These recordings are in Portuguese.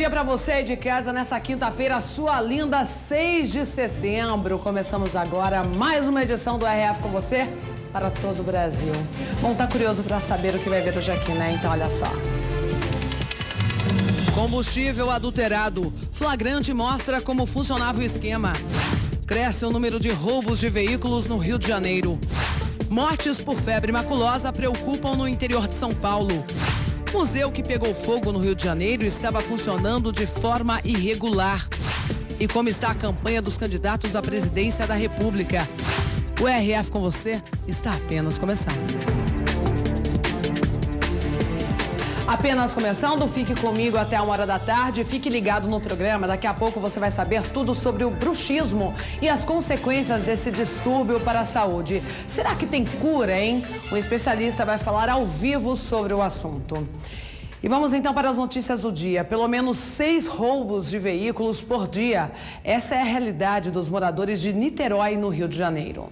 dia para você aí de casa nessa quinta-feira, sua linda 6 de setembro. Começamos agora mais uma edição do RF com você para todo o Brasil. Bom, tá curioso para saber o que vai ver hoje aqui, né? Então olha só. Combustível adulterado. Flagrante mostra como funcionava o esquema. Cresce o número de roubos de veículos no Rio de Janeiro. Mortes por febre maculosa preocupam no interior de São Paulo. Museu que pegou fogo no Rio de Janeiro estava funcionando de forma irregular. E como está a campanha dos candidatos à presidência da República? O RF com você está apenas começando. Apenas começando, fique comigo até 1h da tarde, fique ligado no programa. Daqui a pouco você vai saber tudo sobre o bruxismo e as consequências desse distúrbio para a saúde. Será que tem cura, hein? Um especialista vai falar ao vivo sobre o assunto. E vamos então para as notícias do dia. Pelo menos 6 roubos de veículos por dia. Essa é a realidade dos moradores de Niterói, no Rio de Janeiro.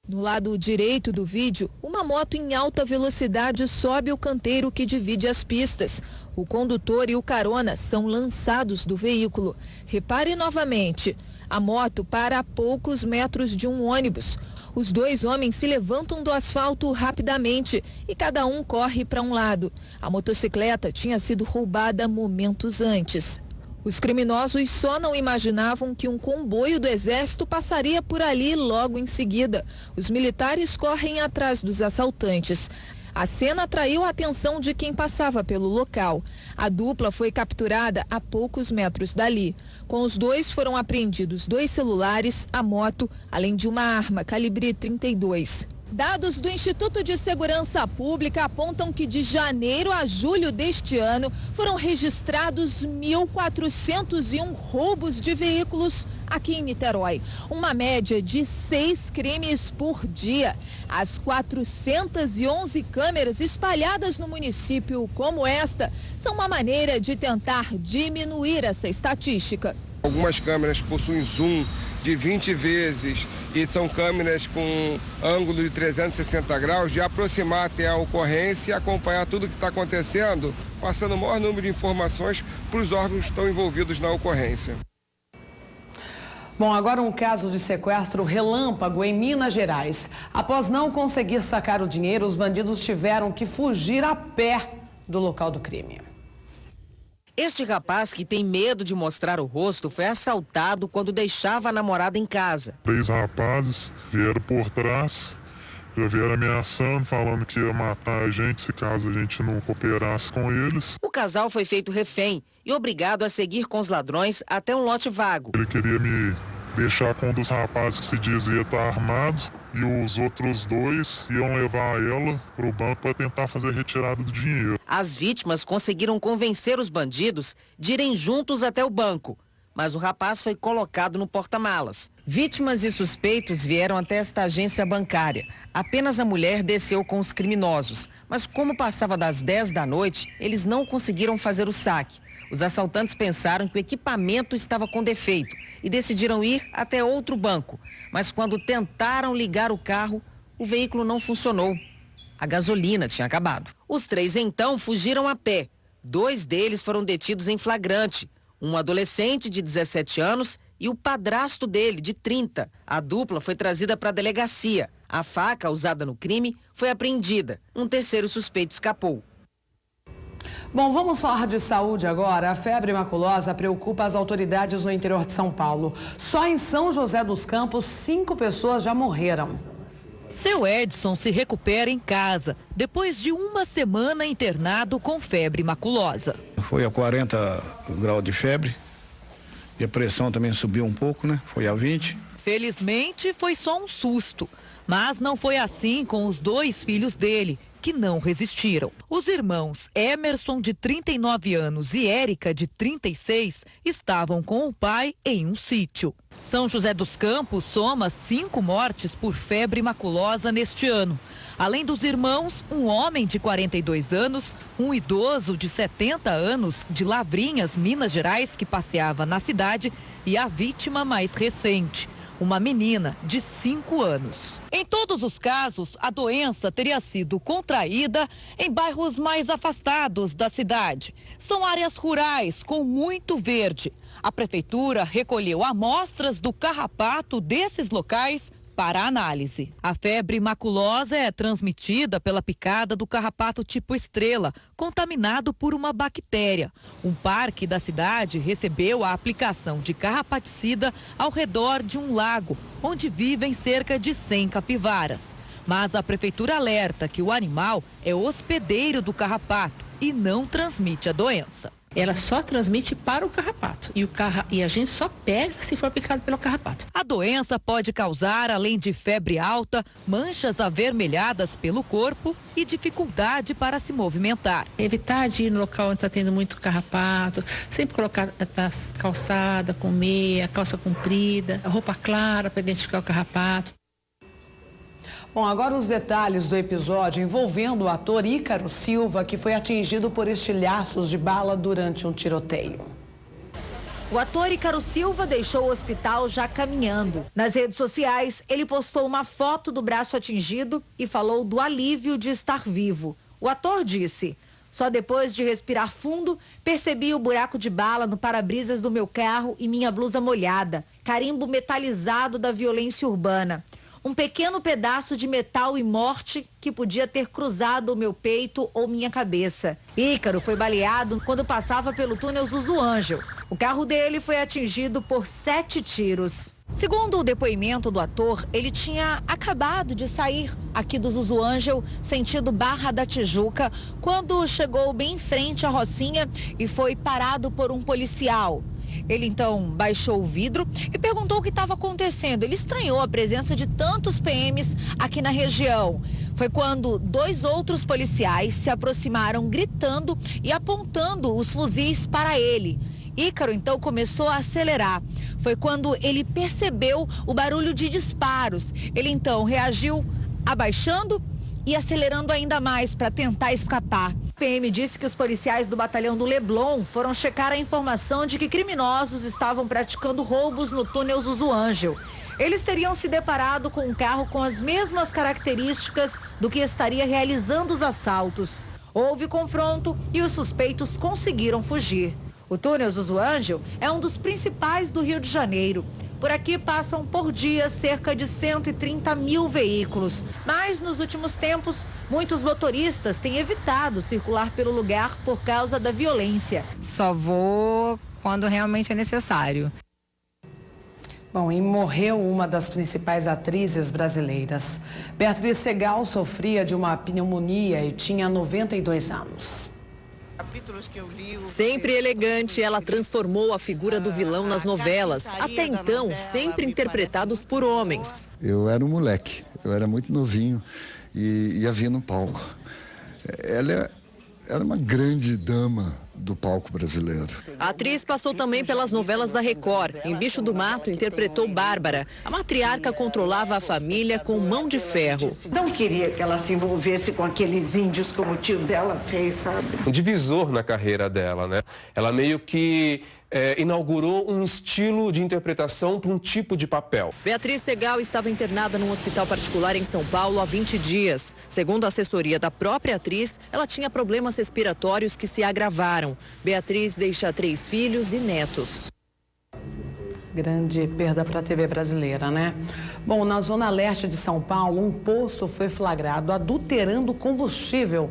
No lado direito do vídeo, uma moto em alta velocidade sobe o canteiro que divide as pistas. O condutor e o carona são lançados do veículo. Repare novamente, a moto para a poucos metros de um ônibus. Os 2 homens se levantam do asfalto rapidamente e cada um corre para um lado. A motocicleta tinha sido roubada momentos antes. Os criminosos só não imaginavam que um comboio do Exército passaria por ali logo em seguida. Os militares correm atrás dos assaltantes. A cena atraiu a atenção de quem passava pelo local. A dupla foi capturada a poucos metros dali. Com os 2 foram apreendidos 2 celulares, a moto, além de uma arma calibre 32. Dados do Instituto de Segurança Pública apontam que de janeiro a julho deste ano foram registrados 1.401 roubos de veículos aqui em Niterói. Uma média de 6 crimes por dia. As 411 câmeras espalhadas no município como esta são uma maneira de tentar diminuir essa estatística. Algumas câmeras possuem zoom de 20 vezes e são câmeras com ângulo de 360 graus, de aproximar até a ocorrência e acompanhar tudo o que está acontecendo, passando o maior número de informações para os órgãos que estão envolvidos na ocorrência. Bom, agora um caso de sequestro relâmpago em Minas Gerais. Após não conseguir sacar o dinheiro, os bandidos tiveram que fugir a pé do local do crime. Este rapaz, que tem medo de mostrar o rosto, foi assaltado quando deixava a namorada em casa. 3 rapazes vieram por trás, já vieram ameaçando, falando que ia matar a gente se caso a gente não cooperasse com eles. O casal foi feito refém e obrigado a seguir com os ladrões até um lote vago. Ele queria me deixar com um dos rapazes que se dizia estar armado e os outros 2 iam levar ela para o banco para tentar fazer a retirada do dinheiro. As vítimas conseguiram convencer os bandidos de irem juntos até o banco, mas o rapaz foi colocado no porta-malas. Vítimas e suspeitos vieram até esta agência bancária. Apenas a mulher desceu com os criminosos, mas como passava das 10 da noite, eles não conseguiram fazer o saque. Os assaltantes pensaram que o equipamento estava com defeito e decidiram ir até outro banco. Mas quando tentaram ligar o carro, o veículo não funcionou. A gasolina tinha acabado. Os 3 então fugiram a pé. 2 deles foram detidos em flagrante. Um adolescente de 17 anos e o padrasto dele, de 30. A dupla foi trazida para a delegacia. A faca usada no crime foi apreendida. Um terceiro suspeito escapou. Bom, vamos falar de saúde agora. A febre maculosa preocupa as autoridades no interior de São Paulo. Só em São José dos Campos, 5 pessoas já morreram. Seu Edson se recupera em casa, depois de uma semana internado com febre maculosa. Foi a 40 graus de febre e a pressão também subiu um pouco, né? Foi a 20. Felizmente foi só um susto, mas não foi assim com os 2 filhos dele, que não resistiram. Os irmãos Emerson, de 39 anos, e Érica, de 36, estavam com o pai em um sítio. São José dos Campos soma 5 mortes por febre maculosa neste ano. Além dos irmãos, um homem de 42 anos, um idoso de 70 anos, de Lavrinhas, Minas Gerais, que passeava na cidade, e a vítima mais recente, uma menina de 5 anos. Em todos os casos, a doença teria sido contraída em bairros mais afastados da cidade. São áreas rurais com muito verde. A prefeitura recolheu amostras do carrapato desses locais para análise. A febre maculosa é transmitida pela picada do carrapato tipo estrela, contaminado por uma bactéria. Um parque da cidade recebeu a aplicação de carrapaticida ao redor de um lago, onde vivem cerca de 100 capivaras. Mas a prefeitura alerta que o animal é hospedeiro do carrapato e não transmite a doença. Ela só transmite para o carrapato e a gente só pega se for picado pelo carrapato. A doença pode causar, além de febre alta, manchas avermelhadas pelo corpo e dificuldade para se movimentar. Evitar de ir no local onde está tendo muito carrapato, sempre colocar na calçada com meia, calça comprida, roupa clara para identificar o carrapato. Bom, agora os detalhes do episódio envolvendo o ator Ícaro Silva, que foi atingido por estilhaços de bala durante um tiroteio. O ator Ícaro Silva deixou o hospital já caminhando. Nas redes sociais, ele postou uma foto do braço atingido e falou do alívio de estar vivo. O ator disse: "Só depois de respirar fundo, percebi o buraco de bala no para-brisas do meu carro e minha blusa molhada. Carimbo metalizado da violência urbana. Um pequeno pedaço de metal e morte que podia ter cruzado o meu peito ou minha cabeça. Ícaro foi baleado quando passava pelo túnel Zuzuângel. O carro dele foi atingido por 7 tiros. Segundo o depoimento do ator, ele tinha acabado de sair aqui do Zuzuângel, sentido Barra da Tijuca, quando chegou bem em frente à Rocinha e foi parado por um policial. Ele então baixou o vidro e perguntou o que estava acontecendo. Ele estranhou a presença de tantos PMs aqui na região. Foi quando 2 outros policiais se aproximaram gritando e apontando os fuzis para ele. Ícaro então começou a acelerar. Foi quando ele percebeu o barulho de disparos. Ele então reagiu abaixando e acelerando ainda mais para tentar escapar. A PM disse que os policiais do batalhão do Leblon foram checar a informação de que criminosos estavam praticando roubos no túnel Zuzuângel. Eles teriam se deparado com um carro com as mesmas características do que estaria realizando os assaltos. Houve confronto e os suspeitos conseguiram fugir. O túnel Zuzuângel é um dos principais do Rio de Janeiro. Por aqui passam por dia cerca de 130 mil veículos. Mas nos últimos tempos, muitos motoristas têm evitado circular pelo lugar por causa da violência. Só vou quando realmente é necessário. Bom, e morreu uma das principais atrizes brasileiras. Beatriz Segal sofria de uma pneumonia e tinha 92 anos. Sempre elegante, ela transformou a figura do vilão nas novelas, até então sempre interpretados por homens. Eu era um moleque, eu era muito novinho e a vi no palco. Ela era uma grande dama do palco brasileiro. A atriz passou também pelas novelas da Record. Em Bicho do Mato, interpretou Bárbara. A matriarca controlava a família com mão de ferro. Não queria que ela se envolvesse com aqueles índios como o tio dela fez, sabe? Um divisor na carreira dela, né? Ela meio que inaugurou um estilo de interpretação para um tipo de papel. Beatriz Segal estava internada num hospital particular em São Paulo há 20 dias. Segundo a assessoria da própria atriz, ela tinha problemas respiratórios que se agravaram. Beatriz deixa 3 filhos e netos. Grande perda para a TV brasileira, né? Bom, na zona leste de São Paulo, um poço foi flagrado adulterando combustível.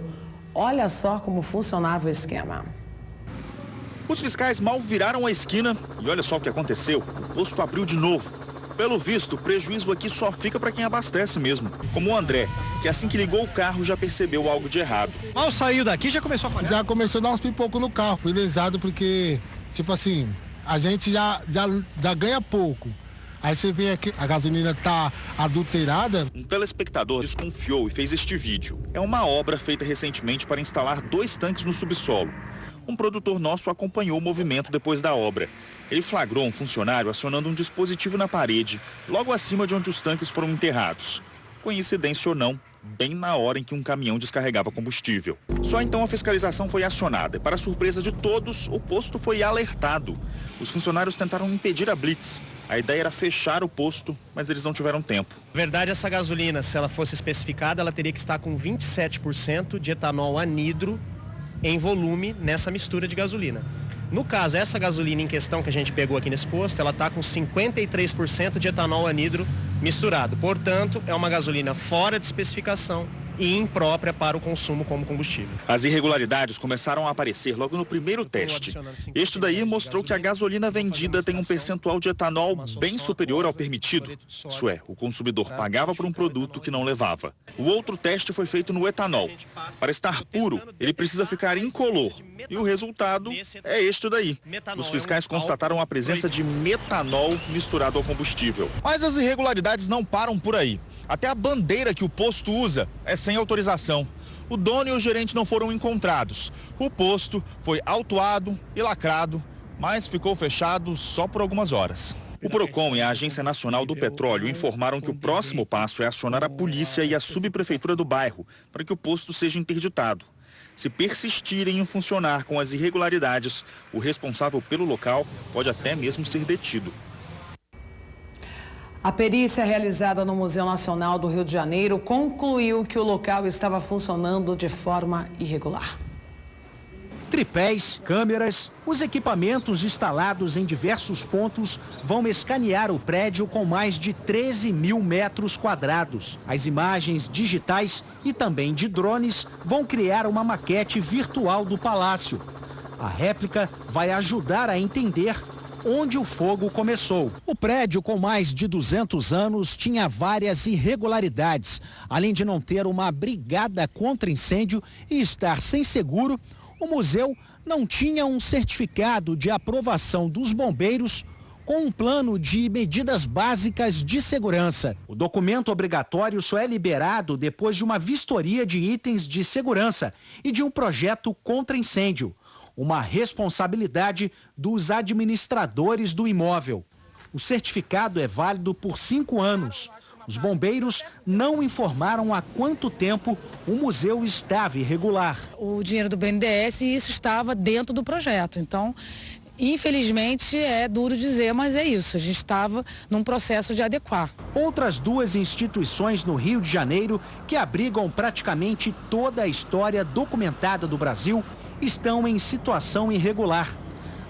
Olha só como funcionava o esquema. Os fiscais mal viraram a esquina e olha só o que aconteceu. O posto abriu de novo. Pelo visto, o prejuízo aqui só fica para quem abastece mesmo. Como o André, que assim que ligou o carro já percebeu algo de errado. Mal saiu daqui já começou a falhar? Já começou a dar uns pipocos no carro. Fui lesado porque, tipo assim, a gente já ganha pouco. Aí você vê que a gasolina tá adulterada. Um telespectador desconfiou e fez este vídeo. É uma obra feita recentemente para instalar 2 tanques no subsolo. Um produtor nosso acompanhou o movimento depois da obra. Ele flagrou um funcionário acionando um dispositivo na parede, logo acima de onde os tanques foram enterrados. Coincidência ou não, bem na hora em que um caminhão descarregava combustível. Só então a fiscalização foi acionada e, para surpresa de todos, o posto foi alertado. Os funcionários tentaram impedir a blitz. A ideia era fechar o posto, mas eles não tiveram tempo. Na verdade, essa gasolina, se ela fosse especificada, ela teria que estar com 27% de etanol anidro em volume nessa mistura de gasolina. No caso, essa gasolina em questão que a gente pegou aqui nesse posto, ela está com 53% de etanol anidro misturado. Portanto, é uma gasolina fora de especificação e imprópria para o consumo como combustível. As irregularidades começaram a aparecer logo no primeiro teste. Este daí mostrou que a gasolina vendida tem um percentual de etanol bem superior ao permitido. Isso é, o consumidor pagava por um produto que não levava. O outro teste foi feito no etanol. Para estar puro, ele precisa ficar incolor. E o resultado é este daí. Os fiscais constataram a presença de metanol misturado ao combustível. Mas as irregularidades não param por aí. Até a bandeira que o posto usa é sem autorização. O dono e o gerente não foram encontrados. O posto foi autuado e lacrado, mas ficou fechado só por algumas horas. O Procon e a Agência Nacional do Petróleo informaram que o próximo passo é acionar a polícia e a subprefeitura do bairro para que o posto seja interditado. Se persistirem em funcionar com as irregularidades, o responsável pelo local pode até mesmo ser detido. A perícia realizada no Museu Nacional do Rio de Janeiro concluiu que o local estava funcionando de forma irregular. Tripés, câmeras, os equipamentos instalados em diversos pontos vão escanear o prédio com mais de 13 mil metros quadrados. As imagens digitais e também de drones vão criar uma maquete virtual do palácio. A réplica vai ajudar a entender onde o fogo começou. O prédio, com mais de 200 anos, tinha várias irregularidades. Além de não ter uma brigada contra incêndio e estar sem seguro, o museu não tinha um certificado de aprovação dos bombeiros com um plano de medidas básicas de segurança. O documento obrigatório só é liberado depois de uma vistoria de itens de segurança e de um projeto contra incêndio. Uma responsabilidade dos administradores do imóvel. O certificado é válido por 5 anos. Os bombeiros não informaram há quanto tempo o museu estava irregular. O dinheiro do BNDES, e isso estava dentro do projeto. Então, infelizmente, é duro dizer, mas é isso. A gente estava num processo de adequar. Outras 2 instituições no Rio de Janeiro, que abrigam praticamente toda a história documentada do Brasil, estão em situação irregular.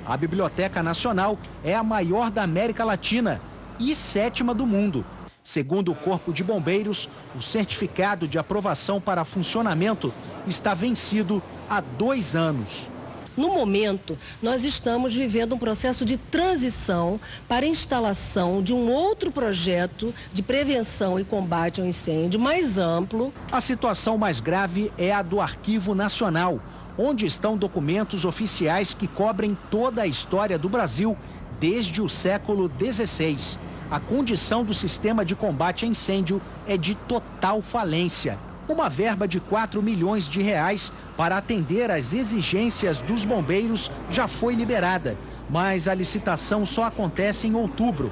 A Biblioteca Nacional é a maior da América Latina e 7ª do mundo. Segundo o Corpo de Bombeiros, o certificado de aprovação para funcionamento está vencido há 2 anos. No momento, nós estamos vivendo um processo de transição para a instalação de um outro projeto de prevenção e combate ao incêndio mais amplo. A situação mais grave é a do Arquivo Nacional, onde estão documentos oficiais que cobrem toda a história do Brasil desde o século XVI. A condição do sistema de combate a incêndio é de total falência. Uma verba de 4 milhões de reais para atender às exigências dos bombeiros já foi liberada, mas a licitação só acontece em outubro.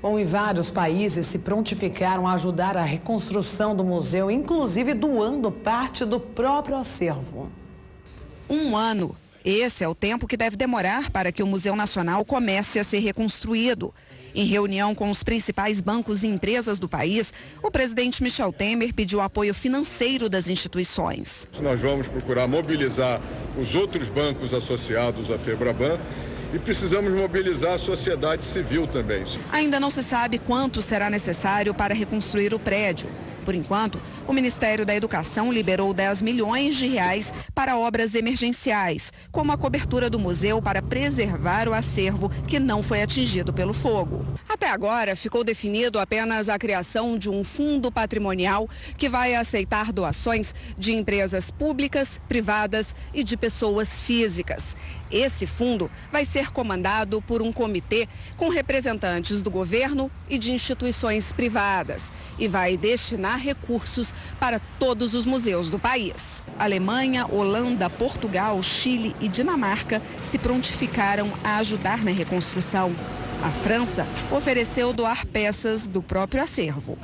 Bom, e vários países se prontificaram a ajudar a reconstrução do museu, inclusive doando parte do próprio acervo. 1 ano. Esse é o tempo que deve demorar para que o Museu Nacional comece a ser reconstruído. Em reunião com os principais bancos e empresas do país, o presidente Michel Temer pediu apoio financeiro das instituições. Nós vamos procurar mobilizar os outros bancos associados à FEBRABAN e precisamos mobilizar a sociedade civil também. Ainda não se sabe quanto será necessário para reconstruir o prédio. Por enquanto, o Ministério da Educação liberou 10 milhões de reais para obras emergenciais, como a cobertura do museu para preservar o acervo que não foi atingido pelo fogo. Até agora, ficou definido apenas a criação de um fundo patrimonial que vai aceitar doações de empresas públicas, privadas e de pessoas físicas. Esse fundo vai ser comandado por um comitê com representantes do governo e de instituições privadas e vai destinar recursos para todos os museus do país. Alemanha, Holanda, Portugal, Chile e Dinamarca se prontificaram a ajudar na reconstrução. A França ofereceu doar peças do próprio acervo.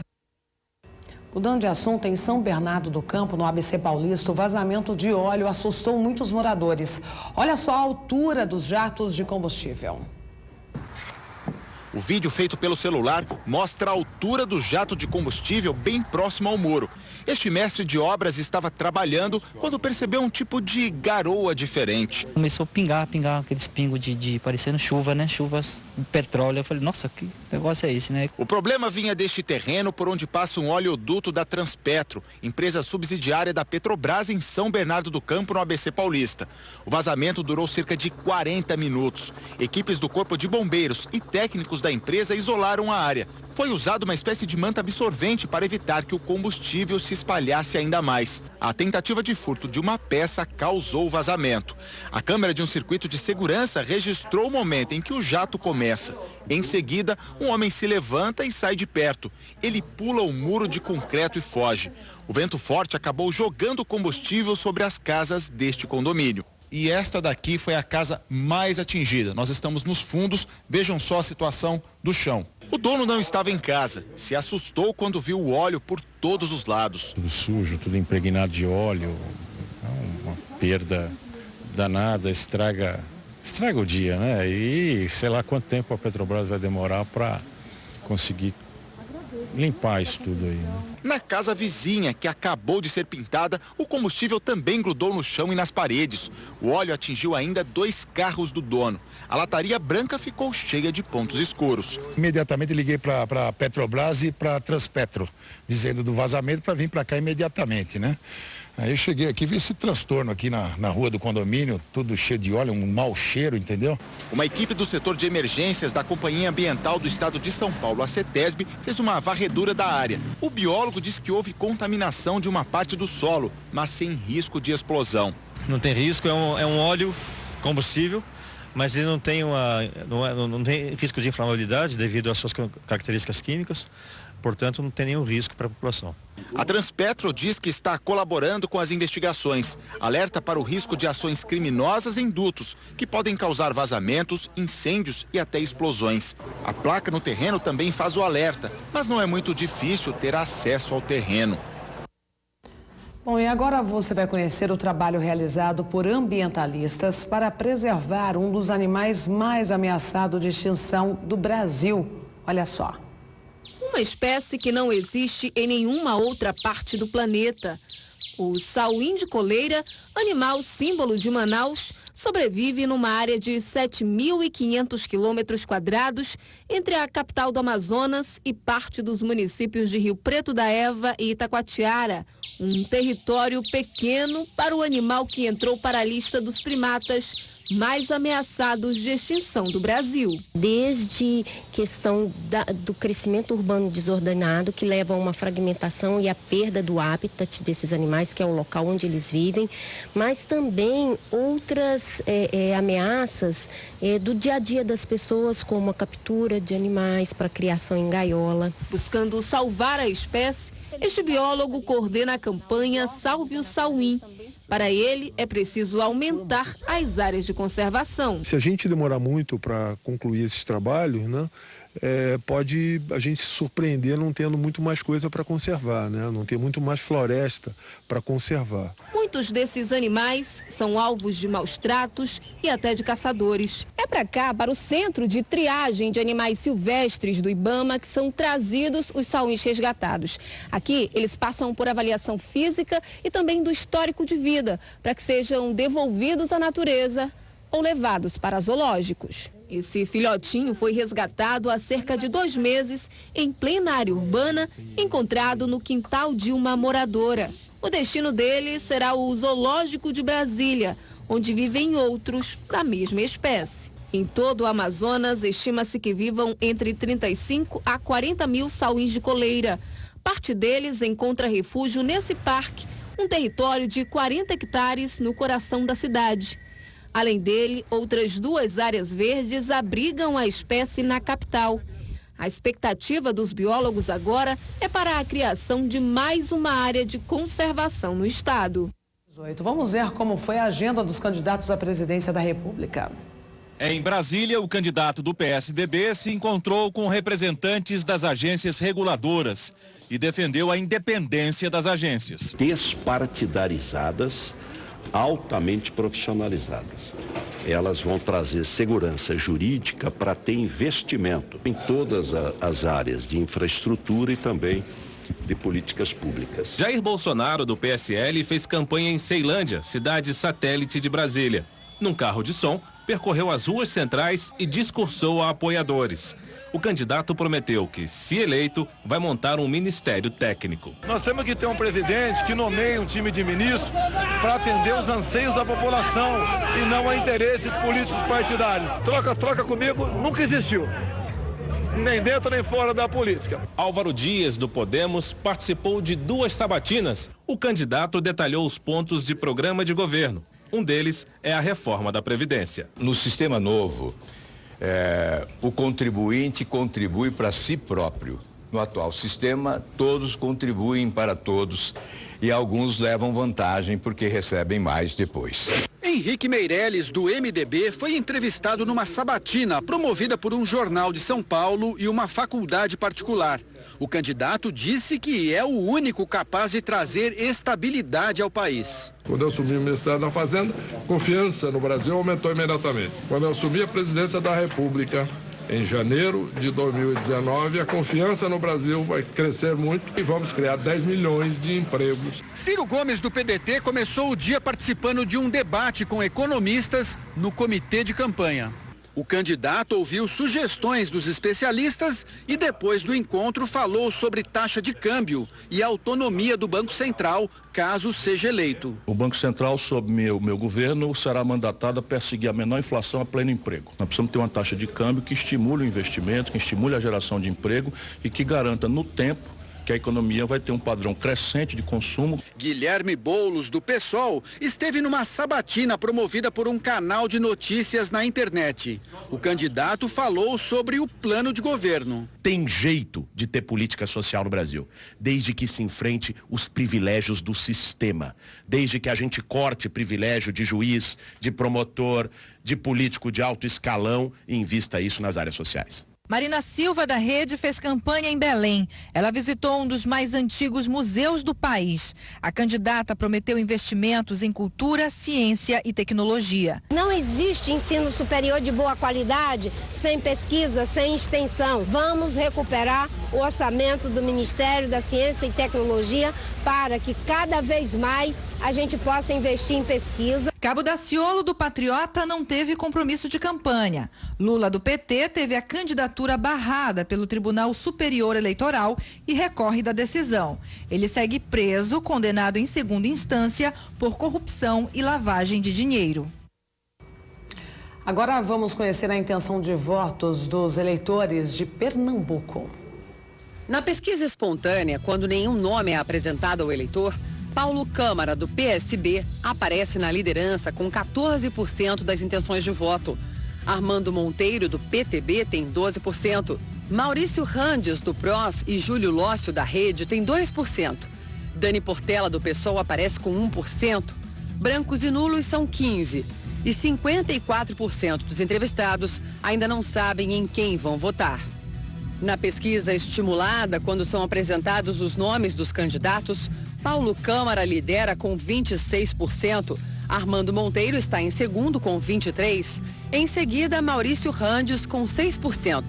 Mudando de assunto, em São Bernardo do Campo, no ABC Paulista, o vazamento de óleo assustou muitos moradores. Olha só a altura dos jatos de combustível. O vídeo feito pelo celular mostra a altura do jato de combustível bem próximo ao muro. Este mestre de obras estava trabalhando quando percebeu um tipo de garoa diferente. Começou a pingar aqueles pingos de parecendo chuva, né? Chuvas de petróleo. Eu falei, nossa, que negócio é esse, né? O problema vinha deste terreno por onde passa um oleoduto da Transpetro, empresa subsidiária da Petrobras em São Bernardo do Campo, no ABC Paulista. O vazamento durou cerca de 40 minutos. Equipes do Corpo de Bombeiros e técnicos da empresa isolaram a área. Foi usada uma espécie de manta absorvente para evitar que o combustível se espalhasse ainda mais. A tentativa de furto de uma peça causou o vazamento. A câmera de um circuito de segurança registrou o momento em que o jato começa. Em seguida, um homem se levanta e sai de perto. Ele pula o muro de concreto e foge. O vento forte acabou jogando combustível sobre as casas deste condomínio. E esta daqui foi a casa mais atingida. Nós estamos nos fundos, vejam só a situação do chão. O dono não estava em casa, se assustou quando viu o óleo por todos os lados. Tudo sujo, tudo impregnado de óleo, uma perda danada, estraga o dia, né? E sei lá quanto tempo a Petrobras vai demorar para conseguir limpar isso tudo aí, né? Na casa vizinha, que acabou de ser pintada, o combustível também grudou no chão e nas paredes. O óleo atingiu ainda 2 carros do dono. A lataria branca ficou cheia de pontos escuros. Imediatamente liguei para a Petrobras e para a Transpetro, dizendo do vazamento para vir para cá imediatamente, né? Aí eu cheguei aqui, vi esse transtorno aqui na rua do condomínio, tudo cheio de óleo, um mau cheiro, entendeu? Uma equipe do setor de emergências da Companhia Ambiental do Estado de São Paulo, a CETESB, fez uma varredura da área. O biólogo disse que houve contaminação de uma parte do solo, mas sem risco de explosão. Não tem risco, é um óleo combustível, mas ele não tem risco de inflamabilidade devido às suas características químicas. Portanto, não tem nenhum risco para a população. A Transpetro diz que está colaborando com as investigações. Alerta para o risco de ações criminosas em dutos, que podem causar vazamentos, incêndios e até explosões. A placa no terreno também faz o alerta, mas não é muito difícil ter acesso ao terreno. Bom, e agora você vai conhecer o trabalho realizado por ambientalistas para preservar um dos animais mais ameaçados de extinção do Brasil. Olha só. Uma espécie que não existe em nenhuma outra parte do planeta. O sauim de coleira, animal símbolo de Manaus, sobrevive numa área de 7.500 quilômetros quadrados entre a capital do Amazonas e parte dos municípios de Rio Preto da Eva e Itacoatiara. Um território pequeno para o animal que entrou para a lista dos primatas mais ameaçados de extinção do Brasil. Desde questão do crescimento urbano desordenado, que leva a uma fragmentação e a perda do habitat desses animais, que é o local onde eles vivem, mas também outras ameaças do dia a dia das pessoas, como a captura de animais para criação em gaiola. Buscando salvar a espécie, este biólogo coordena a campanha Salve o Sauim. Para ele, é preciso aumentar as áreas de conservação. Se a gente demorar muito para concluir esses trabalhos, né, pode a gente se surpreender não tendo muito mais coisa para conservar, né, não ter muito mais floresta para conservar. Muitos desses animais são alvos de maus tratos e até de caçadores. É para cá, para o centro de triagem de animais silvestres do Ibama, que são trazidos os sauins resgatados. Aqui, eles passam por avaliação física e também do histórico de vida, para que sejam devolvidos à natureza ou levados para zoológicos. Esse filhotinho foi resgatado há cerca de 2 meses em plena área urbana, encontrado no quintal de uma moradora. O destino dele será o Zoológico de Brasília, onde vivem outros da mesma espécie. Em todo o Amazonas, estima-se que vivam entre 35 a 40 mil sauins de coleira. Parte deles encontra refúgio nesse parque, um território de 40 hectares no coração da cidade. Além dele, outras 2 áreas verdes abrigam a espécie na capital. A expectativa dos biólogos agora é para a criação de mais uma área de conservação no estado. Vamos ver como foi a agenda dos candidatos à presidência da República. Em Brasília, o candidato do PSDB se encontrou com representantes das agências reguladoras e defendeu a independência das agências. Despartidarizadas, altamente profissionalizadas. Elas vão trazer segurança jurídica para ter investimento em todas as áreas de infraestrutura e também de políticas públicas. Jair Bolsonaro, do PSL, fez campanha em Ceilândia, cidade satélite de Brasília. Num carro de som, percorreu as ruas centrais e discursou a apoiadores. O candidato prometeu que, se eleito, vai montar um ministério técnico. Nós temos que ter um presidente que nomeie um time de ministros para atender os anseios da população e não a interesses políticos partidários. Troca comigo nunca existiu, nem dentro nem fora da política. Álvaro Dias, do Podemos, participou de 2 sabatinas. O candidato detalhou os pontos de programa de governo. Um deles é a reforma da Previdência. No sistema novo, o contribuinte contribui para si próprio. No atual sistema, todos contribuem para todos e alguns levam vantagem porque recebem mais depois. Henrique Meirelles, do MDB, foi entrevistado numa sabatina promovida por um jornal de São Paulo e uma faculdade particular. O candidato disse que é o único capaz de trazer estabilidade ao país. Quando eu assumi o Ministério da Fazenda, confiança no Brasil aumentou imediatamente. Quando eu assumi a presidência da República, em janeiro de 2019, a confiança no Brasil vai crescer muito e vamos criar 10 milhões de empregos. Ciro Gomes, do PDT, começou o dia participando de um debate com economistas no comitê de campanha. O candidato ouviu sugestões dos especialistas e depois do encontro falou sobre taxa de câmbio e autonomia do Banco Central, caso seja eleito. O Banco Central, sob meu governo, será mandatado a perseguir a menor inflação a pleno emprego. Nós precisamos ter uma taxa de câmbio que estimule o investimento, que estimule a geração de emprego e que garanta no tempo que a economia vai ter um padrão crescente de consumo. Guilherme Boulos, do PSOL, esteve numa sabatina promovida por um canal de notícias na internet. O candidato falou sobre o plano de governo. Tem jeito de ter política social no Brasil, desde que se enfrente os privilégios do sistema, desde que a gente corte privilégio de juiz, de promotor, de político de alto escalão e invista isso nas áreas sociais. Marina Silva, da Rede, fez campanha em Belém. Ela visitou um dos mais antigos museus do país. A candidata prometeu investimentos em cultura, ciência e tecnologia. Não existe ensino superior de boa qualidade sem pesquisa, sem extensão. Vamos recuperar o orçamento do Ministério da Ciência e Tecnologia para que cada vez mais a gente possa investir em pesquisa. Cabo Daciolo, do Patriota, não teve compromisso de campanha. Lula, do PT, teve a candidatura barrada pelo Tribunal Superior Eleitoral e recorre da decisão. Ele segue preso, condenado em segunda instância por corrupção e lavagem de dinheiro. Agora vamos conhecer a intenção de votos dos eleitores de Pernambuco. Na pesquisa espontânea, quando nenhum nome é apresentado ao eleitor, Paulo Câmara, do PSB, aparece na liderança com 14% das intenções de voto. Armando Monteiro, do PTB, tem 12%. Maurício Randes, do PROS, e Júlio Lócio, da Rede, tem 2%. Dani Portela, do PSOL, aparece com 1%. Brancos e nulos são 15%. E 54% dos entrevistados ainda não sabem em quem vão votar. Na pesquisa estimulada, quando são apresentados os nomes dos candidatos, Paulo Câmara lidera com 26%, Armando Monteiro está em segundo com 23%, em seguida Maurício Randes com 6%,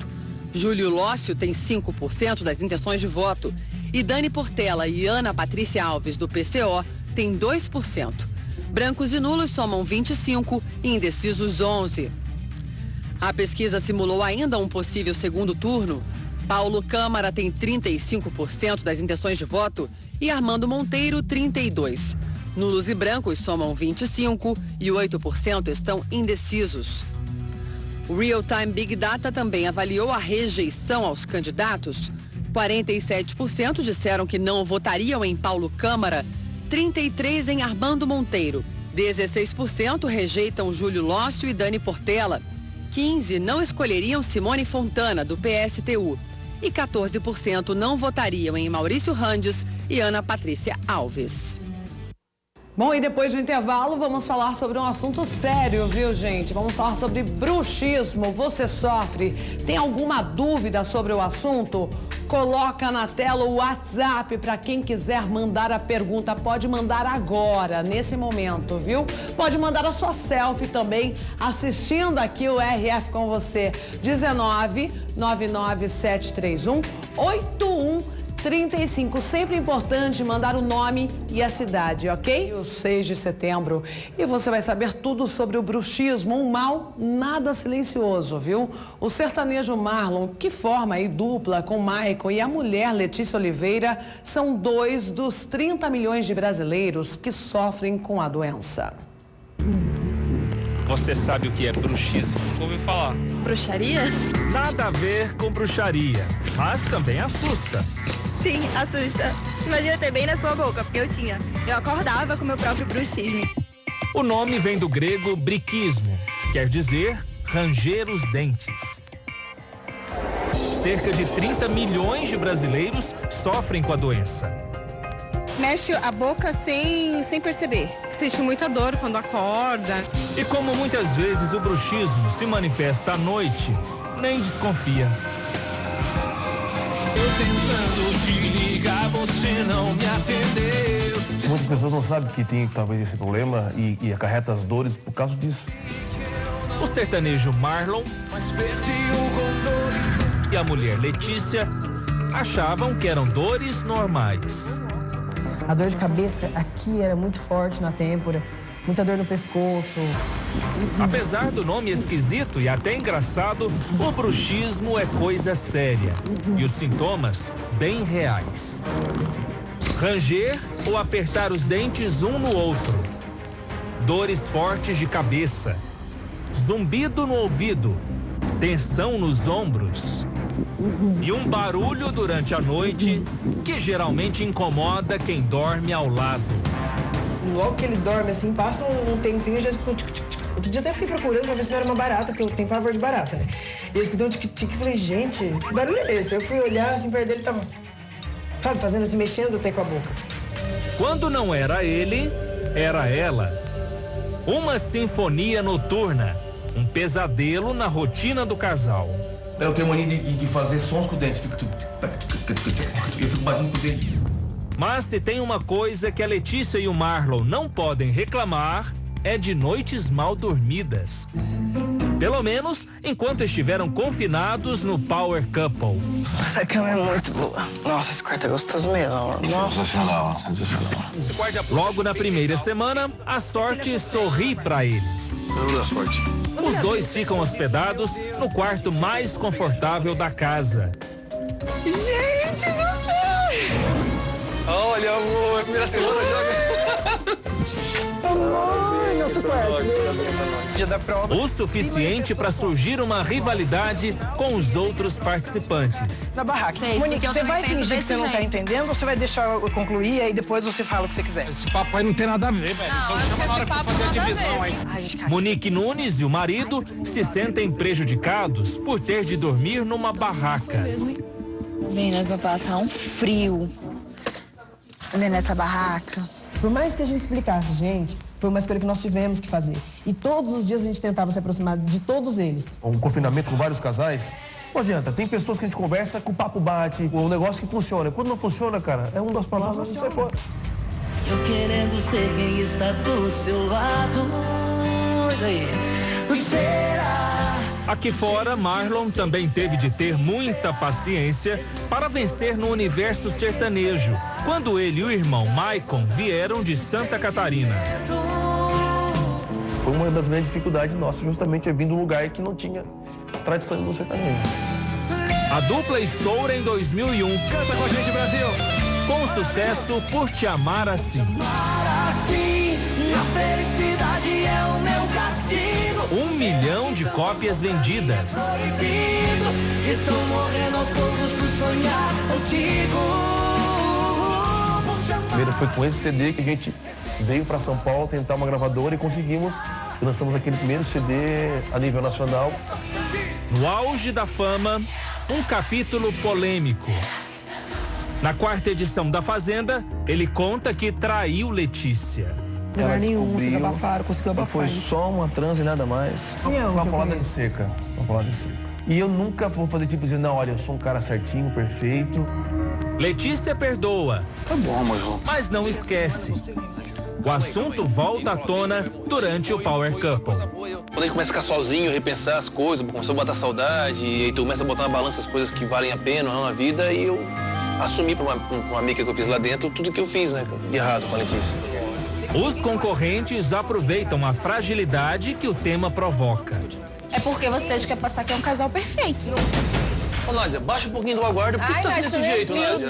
Júlio Lócio tem 5% das intenções de voto e Dani Portela e Ana Patrícia Alves, do PCO, têm 2%. Brancos e nulos somam 25% e indecisos 11%. A pesquisa simulou ainda um possível segundo turno. Paulo Câmara tem 35% das intenções de voto e Armando Monteiro 32%. Nulos e brancos somam 25% e 8% estão indecisos. O Real Time Big Data também avaliou a rejeição aos candidatos. 47% disseram que não votariam em Paulo Câmara, 33% em Armando Monteiro, 16% rejeitam Júlio Lócio e Dani Portela, 15% não escolheriam Simone Fontana, do PSTU, e 14% não votariam em Maurício Randes e Ana Patrícia Alves. Bom, e depois do intervalo vamos falar sobre um assunto sério, viu, gente? Vamos falar sobre bruxismo. Você sofre? Tem alguma dúvida sobre o assunto? coloca na tela o WhatsApp para quem quiser mandar a pergunta. Pode mandar agora, nesse momento, viu? Pode mandar a sua selfie também, assistindo aqui o RF com você. 19 99731 8135. Sempre importante mandar o nome e a cidade, ok? O 6 de setembro. E você vai saber tudo sobre o bruxismo, um mal nada silencioso, viu? O sertanejo Marlon, que forma aí dupla com Maicon, e a mulher Letícia Oliveira, são 2 dos 30 milhões de brasileiros que sofrem com a doença. Você sabe o que é bruxismo? Ouviu falar? Bruxaria? Nada a ver com bruxaria, mas também assusta. Sim, assusta. Imagina ter bem na sua boca, porque eu tinha. Eu acordava com meu próprio bruxismo. O nome vem do grego briquismo, quer dizer ranger os dentes. Cerca de 30 milhões de brasileiros sofrem com a doença. Mexe a boca sem perceber. Sente muita dor quando acorda. E como muitas vezes o bruxismo se manifesta à noite, nem desconfia. Eu tentando te ligar, você não me atendeu. Muitas pessoas não sabem que tem talvez esse problema e acarreta as dores por causa disso. O sertanejo Marlon e a mulher Letícia achavam que eram dores normais. A dor de cabeça aqui era muito forte na têmpora, muita dor no pescoço. Apesar do nome esquisito e até engraçado, o bruxismo é coisa séria e os sintomas bem reais. Ranger ou apertar os dentes um no outro. Dores fortes de cabeça. Zumbido no ouvido. Tensão nos ombros. E um barulho durante a noite que geralmente incomoda quem dorme ao lado. Logo que ele dorme, assim, passa um tempinho e já escuta um tic-tic-tic. Outro dia até fiquei procurando pra ver se não era uma barata, porque eu tenho pavor de barata, né? E eu escutei um tic-tic e falei, gente, que barulho é esse? Eu fui olhar, assim, perto dele, tava, sabe, fazendo assim, mexendo até com a boca. Quando não era ele, era ela. Uma sinfonia noturna, um pesadelo na rotina do casal. Eu tenho mania de fazer sons com o dente. Eu fico batendo com o dente. Mas se tem uma coisa que a Letícia e o Marlon não podem reclamar, é de noites mal dormidas. Pelo menos enquanto estiveram confinados no Power Couple. Essa cama é muito boa. Nossa, esse quarto é gostoso mesmo. Nossa. Sensacional. Logo na primeira semana, a sorte sorri pra eles. Os dois ficam hospedados no quarto mais confortável da casa. Gente do céu! Olha, amor, a primeira semana joga. Amor, nosso quarto. Dia da prova. O suficiente para surgir uma rivalidade com os outros participantes. Na barraca. Monique, você vai fingir que você não tá entendendo ou você vai deixar eu concluir e aí depois você fala o que você quiser? Esse papo aí não tem nada a ver, velho. Não, acho que esse papo não tem nada a ver. Monique Nunes e o marido se sentem prejudicados por ter de dormir numa barraca. Bem, nós vamos passar um frio nessa barraca. Por mais que a gente explicasse, gente, foi uma escolha que nós tivemos que fazer. E todos os dias a gente tentava se aproximar de todos eles. Um confinamento com vários casais, não adianta. Tem pessoas que a gente conversa, com o papo bate, o negócio que funciona. Quando não funciona, cara, é uma das palavras que sai fora. Eu querendo ser quem está do seu lado. Será? Aqui fora, Marlon também teve de ter muita paciência para vencer no universo sertanejo, quando ele e o irmão Maicon vieram de Santa Catarina. Foi uma das grandes dificuldades nossas, justamente é vir de um lugar que não tinha tradição no sertanejo. A dupla estoura em 2001. Canta com a gente, Brasil! Com o sucesso Por Te Amar Assim. A felicidade é o meu castigo. 1 milhão de cópias vendidas. Estou morrendo aos poucos por sonhar contigo. Primeiro foi com esse CD que a gente veio para São Paulo tentar uma gravadora e conseguimos. Lançamos aquele primeiro CD a nível nacional. No auge da fama, um capítulo polêmico. Na 4ª edição da Fazenda, ele conta que traiu Letícia. Lugar nenhum, vocês abafaram, conseguiu abafar. Foi só uma transe e nada mais. Foi uma paulada de seca. Uma paulada de seca. E eu nunca vou fazer tipo dizer, não, olha, eu sou um cara certinho, perfeito. Letícia perdoa. Tá bom, mas não esquece. O assunto volta à tona durante o Power Couple. Quando a gente começa a ficar sozinho, repensar as coisas, começa a botar saudade, e aí tu começa a botar na balança as coisas que valem a pena ou não na vida, e eu assumi pra uma amiga que eu fiz lá dentro tudo que eu fiz, né, de errado com a Letícia. Os concorrentes aproveitam a fragilidade que o tema provoca. É porque vocês querem passar que é um casal perfeito. Ô, Nádia, baixa um pouquinho do aguarda. Por que tá assim desse jeito, Nádia?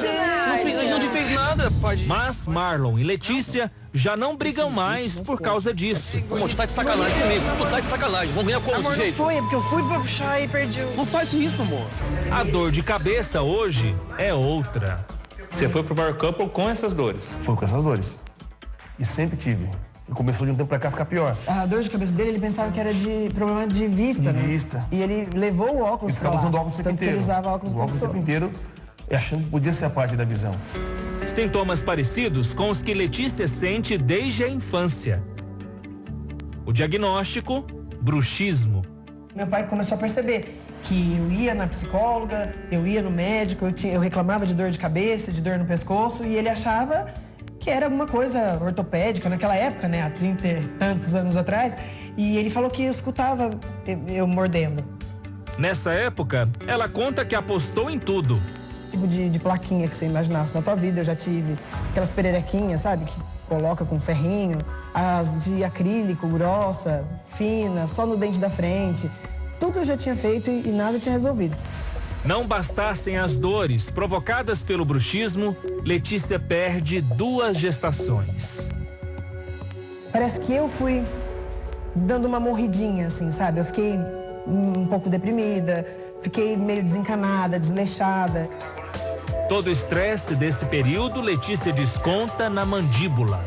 A gente não te fez nada. Mas Marlon e Letícia já não brigam mais por causa disso. Amor, tu tá de sacanagem comigo. Tu tá de sacanagem. Vamos ganhar como desse jeito? Não foi, é porque eu fui pra puxar e perdi o... Não faz isso, amor. A dor de cabeça hoje é outra. Você foi pro Power Couple com essas dores? Foi com essas dores. E sempre tive. E começou de um tempo pra cá a ficar pior. A dor de cabeça dele, ele pensava que era de problema de vista, né? Vista. E ele levou o óculos pra lá. Ficava usando óculos o tempo inteiro. Ele usava óculos o tempo inteiro, achando que podia ser a parte da visão. Sintomas parecidos com os que Letícia sente desde a infância. O diagnóstico, bruxismo. Meu pai começou a perceber que eu ia na psicóloga, eu ia no médico, eu reclamava de dor de cabeça, de dor no pescoço, e ele achava que era alguma coisa ortopédica naquela época, né, há 30 e tantos anos atrás, e ele falou que eu escutava eu mordendo. Nessa época, ela conta que apostou em tudo. Tipo de plaquinha que você imaginasse na tua vida, eu já tive aquelas pererequinhas, sabe, que coloca com ferrinho, as de acrílico, grossa, fina, só no dente da frente. Tudo eu já tinha feito e nada tinha resolvido. Não bastassem as dores provocadas pelo bruxismo, Letícia perde 2 gestações. Parece que eu fui dando uma morridinha, assim, sabe? Eu fiquei um pouco deprimida, fiquei meio desencanada, desleixada. Todo o estresse desse período, Letícia desconta na mandíbula.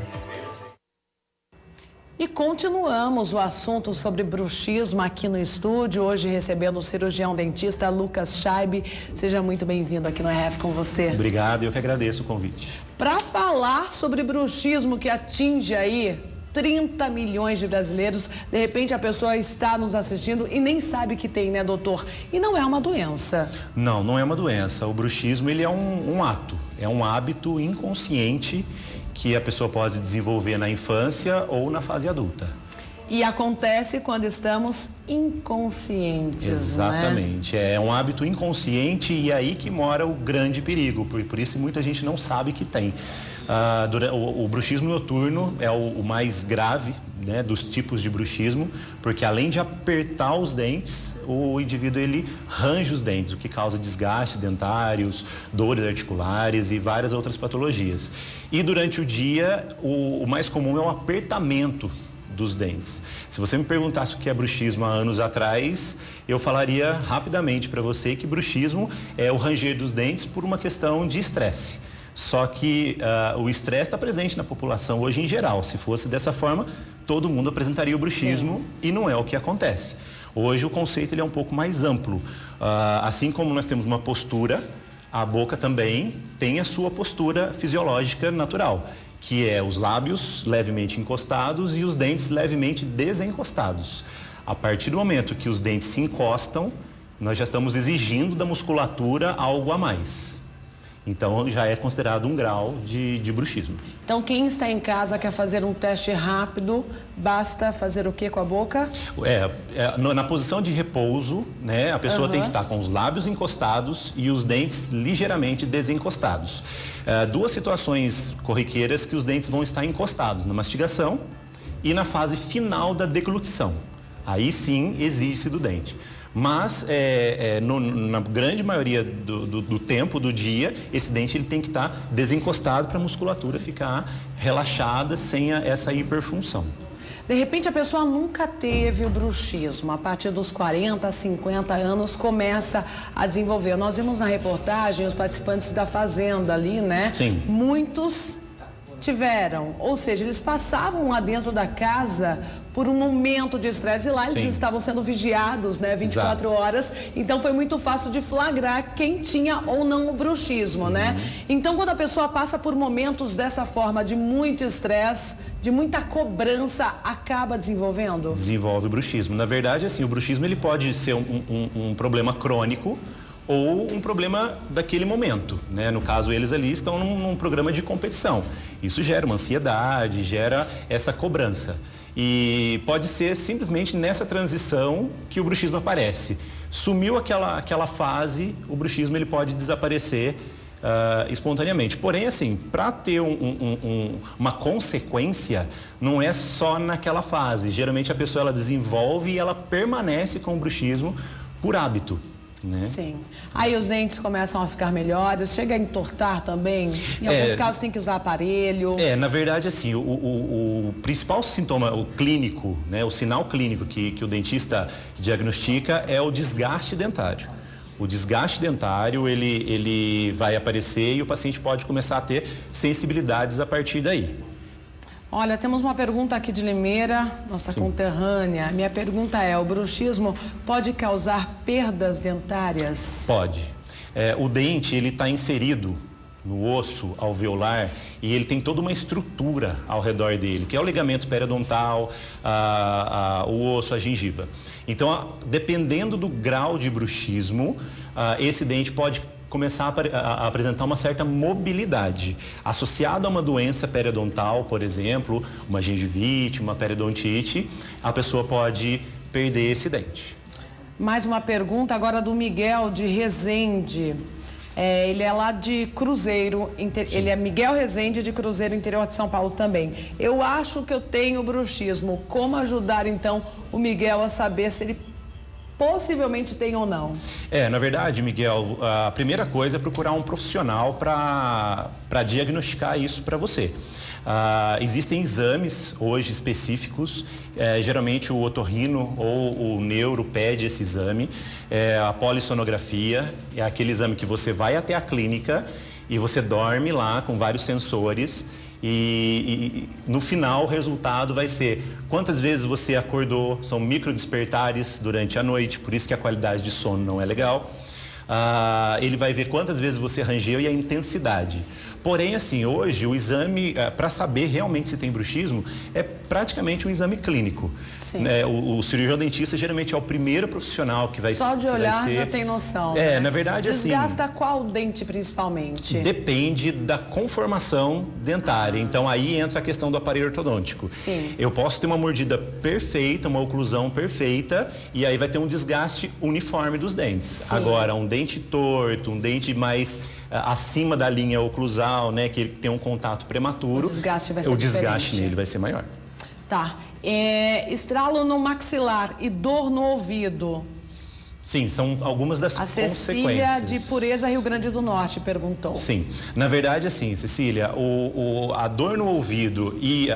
E continuamos o assunto sobre bruxismo aqui no estúdio, hoje recebendo o cirurgião dentista Lucas Scheib. Seja muito bem-vindo aqui no RF com você. Obrigado, eu que agradeço o convite. Para falar sobre bruxismo que atinge aí 30 milhões de brasileiros, de repente a pessoa está nos assistindo e nem sabe que tem, né, doutor? E não é uma doença. Não, não é uma doença. O bruxismo, ele é um ato, é um hábito inconsciente que a pessoa pode desenvolver na infância ou na fase adulta. E acontece quando estamos inconscientes, exatamente, né? É um hábito inconsciente e é aí que mora o grande perigo, por isso muita gente não sabe que tem. O bruxismo noturno é o mais grave, né, dos tipos de bruxismo, porque além de apertar os dentes, o indivíduo ele range os dentes, o que causa desgastes dentários, dores articulares e várias outras patologias. E durante o dia, o mais comum é o apertamento dos dentes. Se você me perguntasse o que é bruxismo há anos atrás, eu falaria rapidamente para você que bruxismo é o ranger dos dentes por uma questão de estresse. Só que o estresse está presente na população hoje em geral. Se fosse dessa forma, todo mundo apresentaria o bruxismo. Sim. E não é o que acontece. Hoje o conceito ele é um pouco mais amplo. Assim como nós temos uma postura, a boca também tem a sua postura fisiológica natural, que é os lábios levemente encostados e os dentes levemente desencostados. A partir do momento que os dentes se encostam, nós já estamos exigindo da musculatura algo a mais. Então, já é considerado um grau de bruxismo. Então, quem está em casa quer fazer um teste rápido, basta fazer o que com a boca? Na posição de repouso, né, a pessoa tem que estar com os lábios encostados e os dentes ligeiramente desencostados. 2 situações corriqueiras que os dentes vão estar encostados, na mastigação e na fase final da deglutição. Aí sim, exige-se do dente. Mas, na grande maioria do tempo do dia, esse dente ele tem que estar desencostado para a musculatura ficar relaxada sem essa hiperfunção. De repente, a pessoa nunca teve o bruxismo. A partir dos 40, 50 anos, começa a desenvolver. Nós vimos na reportagem os participantes da Fazenda ali, né? Sim. Muitos tiveram, ou seja, eles passavam lá dentro da casa por um momento de estresse e lá eles estavam sendo vigiados, né, 24 horas, então foi muito fácil de flagrar quem tinha ou não o bruxismo, né? Então, quando a pessoa passa por momentos dessa forma de muito estresse, de muita cobrança acaba desenvolvendo? Desenvolve o bruxismo. Na verdade, assim, o bruxismo ele pode ser um problema crônico ou um problema daquele momento, né? No caso, eles ali estão num programa de competição. Isso gera uma ansiedade, gera essa cobrança. E pode ser simplesmente nessa transição que o bruxismo aparece. Sumiu aquela fase, o bruxismo ele pode desaparecer espontaneamente. Porém, assim, para ter uma consequência, não é só naquela fase. Geralmente a pessoa ela desenvolve e ela permanece com o bruxismo por hábito. Né? Sim. Aí os dentes começam a ficar melhores, chega a entortar também? Em alguns casos tem que usar aparelho? Na verdade, assim, o principal sintoma, o clínico, né, o sinal clínico que o dentista diagnostica é o desgaste dentário. O desgaste dentário, ele vai aparecer e o paciente pode começar a ter sensibilidades a partir daí. Olha, temos uma pergunta aqui de Limeira, nossa conterrânea. Minha pergunta é, o bruxismo pode causar perdas dentárias? Pode. O dente, ele está inserido no osso alveolar e ele tem toda uma estrutura ao redor dele, que é o ligamento periodontal, o osso, a gengiva. Então, dependendo do grau de bruxismo, esse dente pode começar a apresentar uma certa mobilidade. Associada a uma doença periodontal, por exemplo, uma gengivite, uma periodontite, a pessoa pode perder esse dente. Mais uma pergunta agora do Miguel de Resende. Ele é lá de Cruzeiro, ele é Miguel Resende de Cruzeiro, interior de São Paulo também. Eu acho que eu tenho bruxismo. Como ajudar, então, o Miguel a saber se ele possivelmente tem ou não? Na verdade, Miguel, a primeira coisa é procurar um profissional para diagnosticar isso para você. Existem exames hoje específicos, geralmente o otorrino ou o neuro pede esse exame, a polissonografia, é aquele exame que você vai até a clínica e você dorme lá com vários sensores e no final o resultado vai ser quantas vezes você acordou, são micro despertares durante a noite, por isso que a qualidade de sono não é legal. Ele vai ver quantas vezes você rangeu e a intensidade. Porém, assim, hoje o exame, para saber realmente se tem bruxismo, é praticamente um exame clínico. Sim. O cirurgião dentista geralmente é o primeiro profissional que vai ser. Só de olhar já tem noção. Né? Na verdade, desgasta assim, qual dente principalmente? Depende da conformação dentária. Então aí entra a questão do aparelho ortodôntico. Sim. Eu posso ter uma mordida perfeita, uma oclusão perfeita, e aí vai ter um desgaste uniforme dos dentes. Sim. Agora, um dente torto, um dente mais acima da linha oclusal, né, que ele tem um contato prematuro, o desgaste vai ser o desgaste nele vai ser maior. Tá. Estralo no maxilar e dor no ouvido. Sim, são algumas das consequências. A Cecília de Pureza, Rio Grande do Norte, perguntou. Sim, na verdade, assim, Cecília, a dor no ouvido e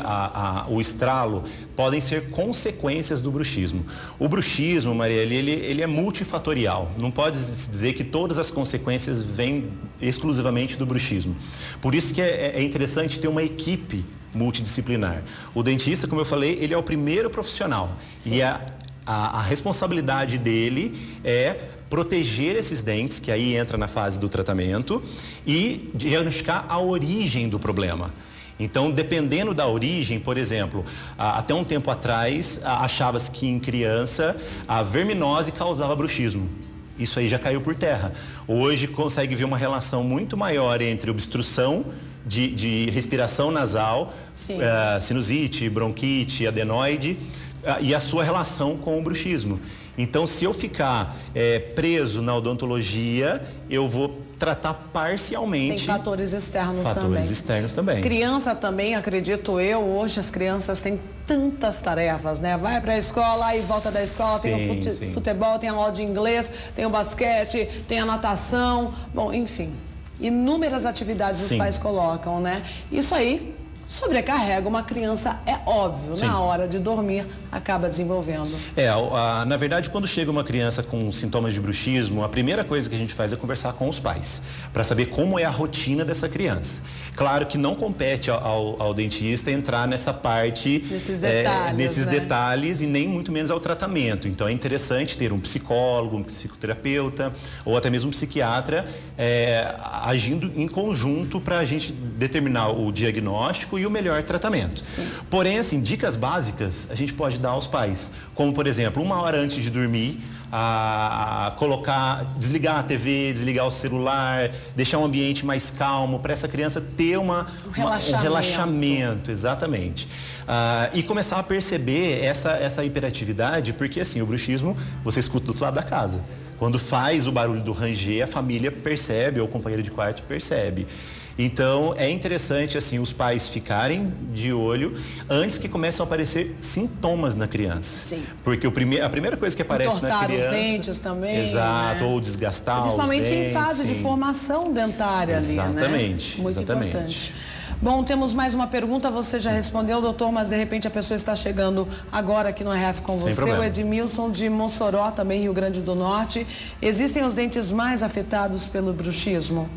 o estralo podem ser consequências do bruxismo. O bruxismo, Maria, ele é multifatorial. Não pode dizer que todas as consequências vêm exclusivamente do bruxismo. Por isso que é interessante ter uma equipe multidisciplinar. O dentista, como eu falei, ele é o primeiro profissional. Sim. E a responsabilidade dele é proteger esses dentes, que aí entra na fase do tratamento, e diagnosticar a origem do problema. Então, dependendo da origem, por exemplo, até um tempo atrás, achava-se que em criança a verminose causava bruxismo. Isso aí já caiu por terra. Hoje consegue ver uma relação muito maior entre obstrução de respiração nasal, sinusite, bronquite, adenoide, e a sua relação com o bruxismo. Então, se eu ficar preso na odontologia, eu vou tratar parcialmente. Tem fatores externos também. Fatores externos também. Criança também, acredito eu, hoje as crianças têm tantas tarefas, né? Vai para a escola e volta da escola, tem o futebol, tem a aula de inglês, tem o basquete, tem a natação, bom, enfim, inúmeras atividades os pais colocam, né? Isso aí sobrecarrega uma criança, é óbvio, na hora de dormir, acaba desenvolvendo. Na verdade, quando chega uma criança com sintomas de bruxismo, a primeira coisa que a gente faz é conversar com os pais, para saber como é a rotina dessa criança. Claro que não compete ao dentista entrar nessa parte, nesses detalhes e nem muito menos ao tratamento. Então é interessante ter um psicólogo, um psicoterapeuta ou até mesmo um psiquiatra agindo em conjunto para a gente determinar o diagnóstico e o melhor tratamento. Sim. Porém, assim, dicas básicas a gente pode dar aos pais, como por exemplo, 1 hora antes de dormir, desligar a TV, desligar o celular, deixar um ambiente mais calmo para essa criança ter um relaxamento, exatamente. E começar a perceber essa hiperatividade, porque assim, o bruxismo você escuta do outro lado da casa. Quando faz o barulho do ranger, a família percebe, ou o companheiro de quarto percebe. Então, é interessante, assim, os pais ficarem de olho antes que comecem a aparecer sintomas na criança. Sim. Porque a primeira coisa que aparece na criança... os dentes também, exato, né? Ou desgastar principalmente os dentes. em fase de formação dentária exatamente, ali, né? Muito exatamente. Importante. Bom, temos mais uma pergunta, você já respondeu, doutor, mas de repente a pessoa está chegando agora aqui no RF com você. O Edmilson de Mossoró, também Rio Grande do Norte. Existem os dentes mais afetados pelo bruxismo?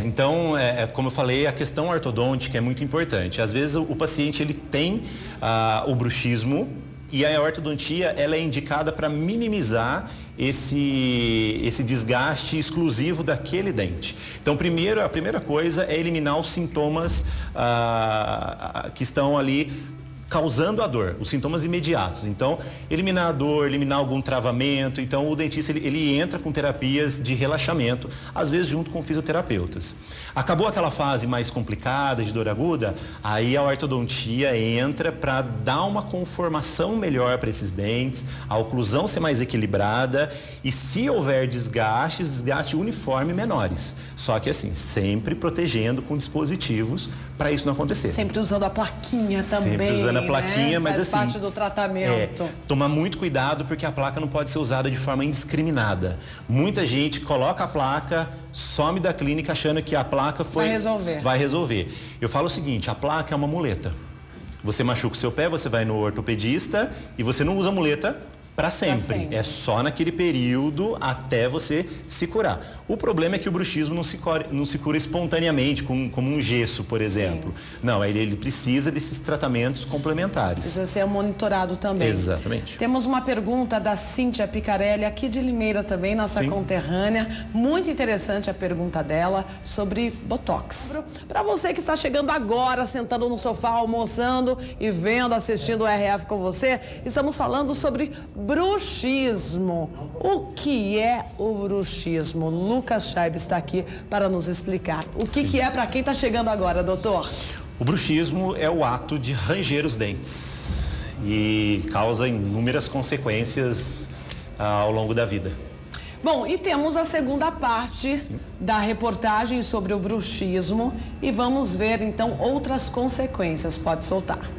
Então, como eu falei, a questão ortodôntica é muito importante. Às vezes o paciente ele tem o bruxismo e a ortodontia ela é indicada para minimizar esse desgaste exclusivo daquele dente. Então, a primeira coisa é eliminar os sintomas que estão ali causando a dor, os sintomas imediatos. Então, eliminar a dor, eliminar algum travamento. Então, o dentista ele entra com terapias de relaxamento, às vezes junto com fisioterapeutas. Acabou aquela fase mais complicada de dor aguda, aí a ortodontia entra para dar uma conformação melhor para esses dentes, a oclusão ser mais equilibrada e, se houver desgaste uniforme menores. Só que assim, sempre protegendo com dispositivos para isso não acontecer. Sempre usando a plaquinha também. Sempre usando a plaquinha, né? mas faz assim... parte do tratamento. Tomar muito cuidado porque a placa não pode ser usada de forma indiscriminada. Muita gente coloca a placa, some da clínica achando que a placa vai resolver. Eu falo o seguinte, a placa é uma muleta. Você machuca o seu pé, você vai no ortopedista e você não usa a muleta para sempre. É só naquele período até você se curar. O problema é que o bruxismo não se cura espontaneamente, como um gesso, por exemplo. Sim. Não, ele precisa desses tratamentos complementares. Precisa ser monitorado também. Exatamente. Temos uma pergunta da Cíntia Picarelli, aqui de Limeira também, nossa conterrânea. Muito interessante a pergunta dela sobre Botox. Para você que está chegando agora, sentando no sofá, almoçando e assistindo o RF com você, estamos falando sobre bruxismo. O que é o bruxismo? Lucas Scheib está aqui para nos explicar. O que é para quem está chegando agora, doutor? O bruxismo é o ato de ranger os dentes e causa inúmeras consequências ao longo da vida. Bom, e temos a segunda parte da reportagem sobre o bruxismo e vamos ver então outras consequências. Pode soltar.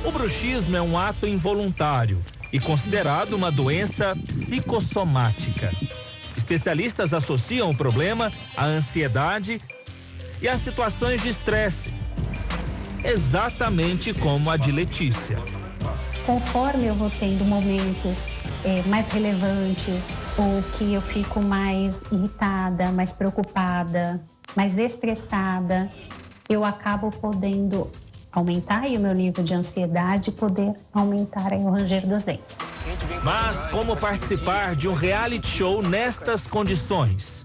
O bruxismo é um ato involuntário e considerado uma doença psicossomática. Especialistas associam o problema à ansiedade e às situações de estresse, exatamente como a de Letícia. Conforme eu vou tendo momentos mais relevantes, ou que eu fico mais irritada, mais preocupada, mais estressada, eu acabo podendo aumentar aí o meu nível de ansiedade e poder aumentar aí o ranger dos dentes. Mas como participar de um reality show nestas condições?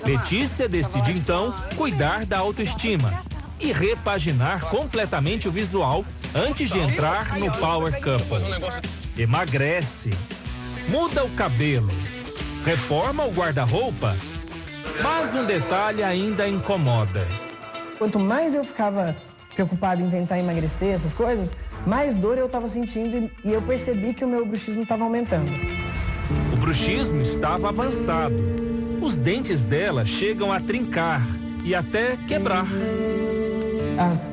Letícia decide então cuidar da autoestima e repaginar completamente o visual antes de entrar no Power Couple. Emagrece, muda o cabelo, reforma o guarda-roupa, mas um detalhe ainda incomoda. Quanto mais eu ficava preocupada em tentar emagrecer, essas coisas, mais dor eu estava sentindo e eu percebi que o meu bruxismo estava aumentando. O bruxismo estava avançado. Os dentes dela chegam a trincar e até quebrar. As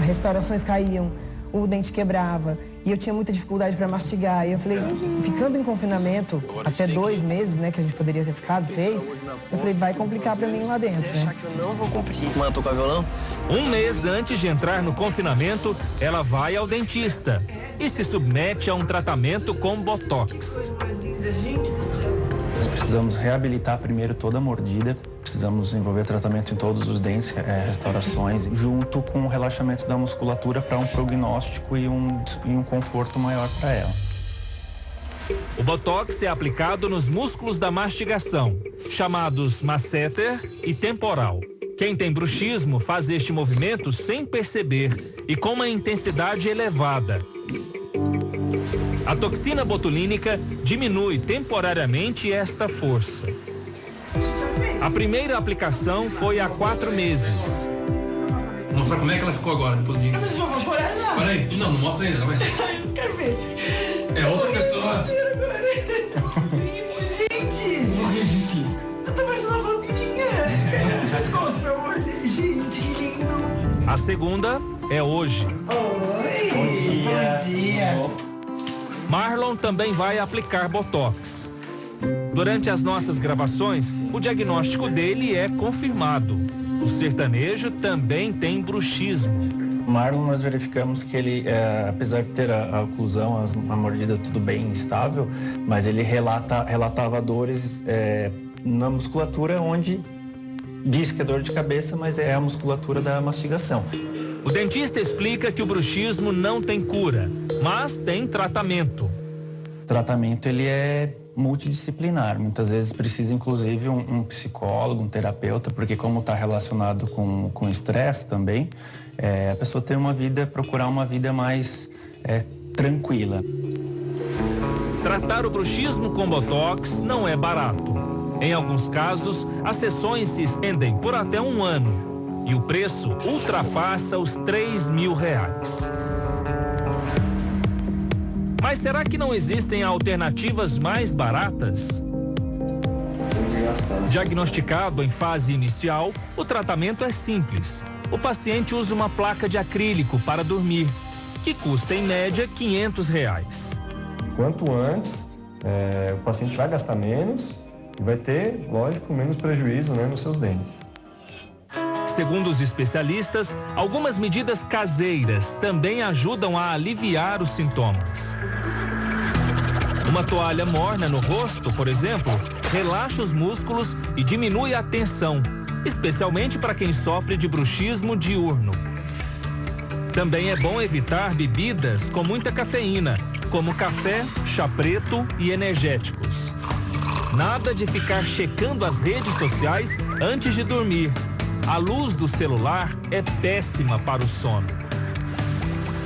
restaurações caíam, o dente quebrava e eu tinha muita dificuldade para mastigar. E eu falei, ficando em confinamento, até 2 meses, né, que a gente poderia ter ficado, 3, eu falei, vai complicar para mim lá dentro, né? Que eu não vou cumprir. Mano, tô com a violão? 1 mês antes de entrar no confinamento, ela vai ao dentista e se submete a um tratamento com Botox. Nós precisamos reabilitar primeiro toda a mordida, precisamos desenvolver tratamento em todos os dentes, restaurações, junto com o relaxamento da musculatura para um prognóstico e um conforto maior para ela. O botox é aplicado nos músculos da mastigação, chamados masseter e temporal. Quem tem bruxismo faz este movimento sem perceber e com uma intensidade elevada. A toxina botulínica diminui temporariamente esta força. A primeira aplicação foi há 4 meses. Vou mostrar como é que ela ficou agora, depois de... Mas eu vou chorar, não. Peraí, não mostra ainda, vai. Ai, eu não quero ver. É outra pessoa. Gente! Não acredito. Você tá mais uma vampinha. Pescoço, meu amor. Gente, que lindo. A segunda é hoje. Oi. Bom dia. Marlon também vai aplicar botox. Durante as nossas gravações, o diagnóstico dele é confirmado. O sertanejo também tem bruxismo. Marlon, nós verificamos que ele, apesar de ter a oclusão, a mordida tudo bem estável, mas ele relatava dores na musculatura, onde diz que é dor de cabeça, mas é a musculatura da mastigação. O dentista explica que o bruxismo não tem cura, mas tem tratamento. O tratamento ele é multidisciplinar, muitas vezes precisa inclusive um psicólogo, um terapeuta, porque como está relacionado com estresse também, a pessoa tem procurar uma vida mais tranquila. Tratar o bruxismo com botox não é barato. Em alguns casos, as sessões se estendem por até 1 ano e o preço ultrapassa os R$3.000. Mas será que não existem alternativas mais baratas? Diagnosticado em fase inicial, o tratamento é simples. O paciente usa uma placa de acrílico para dormir, que custa em média R$500. Quanto antes, o paciente vai gastar menos e vai ter, lógico, menos prejuízo, né, nos seus dentes. Segundo os especialistas, algumas medidas caseiras também ajudam a aliviar os sintomas. Uma toalha morna no rosto, por exemplo, relaxa os músculos e diminui a tensão, especialmente para quem sofre de bruxismo diurno. Também é bom evitar bebidas com muita cafeína, como café, chá preto e energéticos. Nada de ficar checando as redes sociais antes de dormir. A luz do celular é péssima para o sono.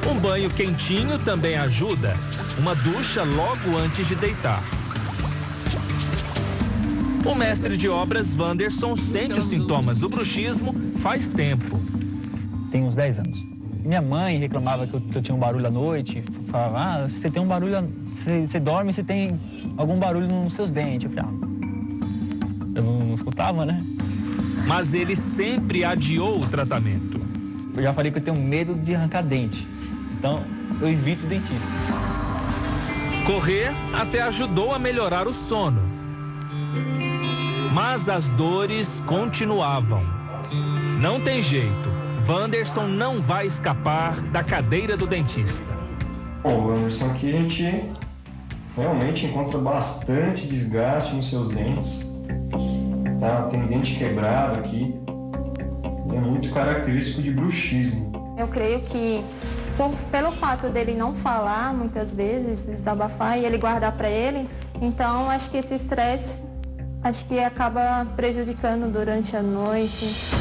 Um banho quentinho também ajuda. Uma ducha logo antes de deitar. O mestre de obras Wanderson sente os sintomas do bruxismo faz tempo. Tem uns 10 anos. Minha mãe reclamava que eu tinha um barulho à noite. Falava, você tem um barulho, você dorme, você tem algum barulho nos seus dentes. Eu falei, eu não escutava, né? Mas ele sempre adiou o tratamento. Eu já falei que eu tenho medo de arrancar dente. Então, eu evito o dentista. Correr até ajudou a melhorar o sono. Mas as dores continuavam. Não tem jeito. Wanderson não vai escapar da cadeira do dentista. Bom, Wanderson, aqui a gente realmente encontra bastante desgaste nos seus dentes. Tá? Tem dente quebrado aqui. É muito característico de bruxismo. Eu creio que pelo fato dele não falar muitas vezes, desabafar e ele guardar para ele, então acho que esse estresse acaba prejudicando durante a noite.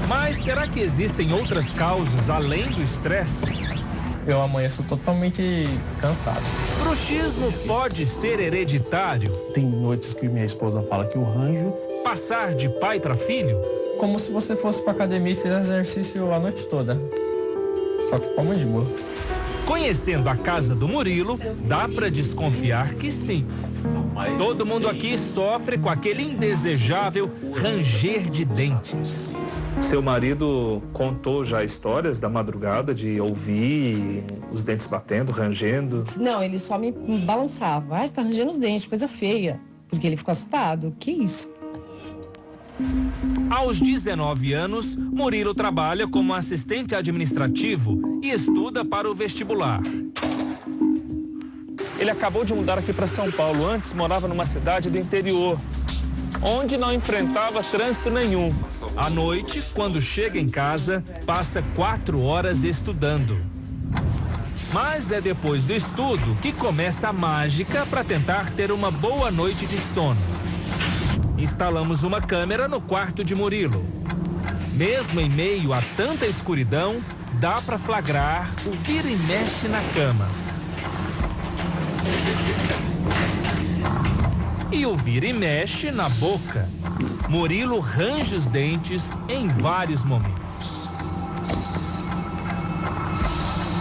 Mas será que existem outras causas além do estresse? Eu amanheço totalmente cansado. Bruxismo pode ser hereditário? Tem noites que minha esposa fala que o ranjo... Passar de pai para filho? Como se você fosse pra academia e fizesse exercício a noite toda. Só que com uma de boa. Conhecendo a casa do Murilo, dá pra desconfiar que sim. Todo mundo aqui sofre com aquele indesejável ranger de dentes. Seu marido contou já histórias da madrugada de ouvir os dentes batendo, rangendo? Não, ele só me balançava. Você tá rangendo os dentes, coisa feia. Porque ele ficou assustado. Que isso? Aos 19 anos, Murilo trabalha como assistente administrativo e estuda para o vestibular. Ele acabou de mudar aqui para São Paulo. Antes morava numa cidade do interior. onde não enfrentava trânsito nenhum. À noite, quando chega em casa, passa 4 horas estudando. Mas é depois do estudo que começa a mágica para tentar ter uma boa noite de sono. Instalamos uma câmera no quarto de Murilo. Mesmo em meio a tanta escuridão, dá para flagrar o vira e mexe na cama. E o vira e mexe na boca. Murilo range os dentes em vários momentos.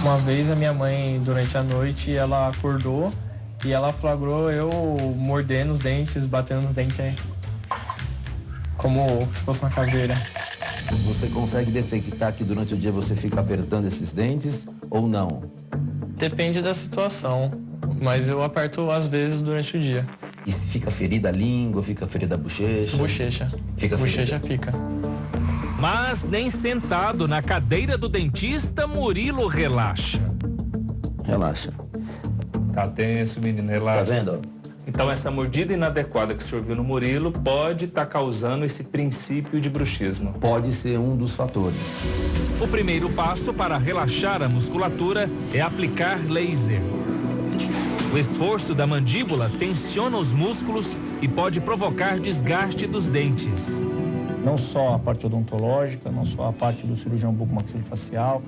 Uma vez a minha mãe, durante a noite, ela acordou e ela flagrou eu mordendo os dentes, batendo nos dentes aí. Como se fosse uma caveira. Você consegue detectar que durante o dia você fica apertando esses dentes ou não? Depende da situação, mas eu aperto às vezes durante o dia. E se fica ferida a língua, fica ferida a bochecha? Bochecha. Fica bochecha ferida. Fica. Mas nem sentado na cadeira do dentista, Murilo relaxa. Relaxa. Tá tenso, menino, relaxa. Tá vendo? Então essa mordida inadequada que o senhor viu no Murilo pode estar causando esse princípio de bruxismo. Pode ser um dos fatores. O primeiro passo para relaxar a musculatura é aplicar laser. O esforço da mandíbula tensiona os músculos e pode provocar desgaste dos dentes. Não só a parte odontológica, não só a parte do cirurgião bucomaxilofacial,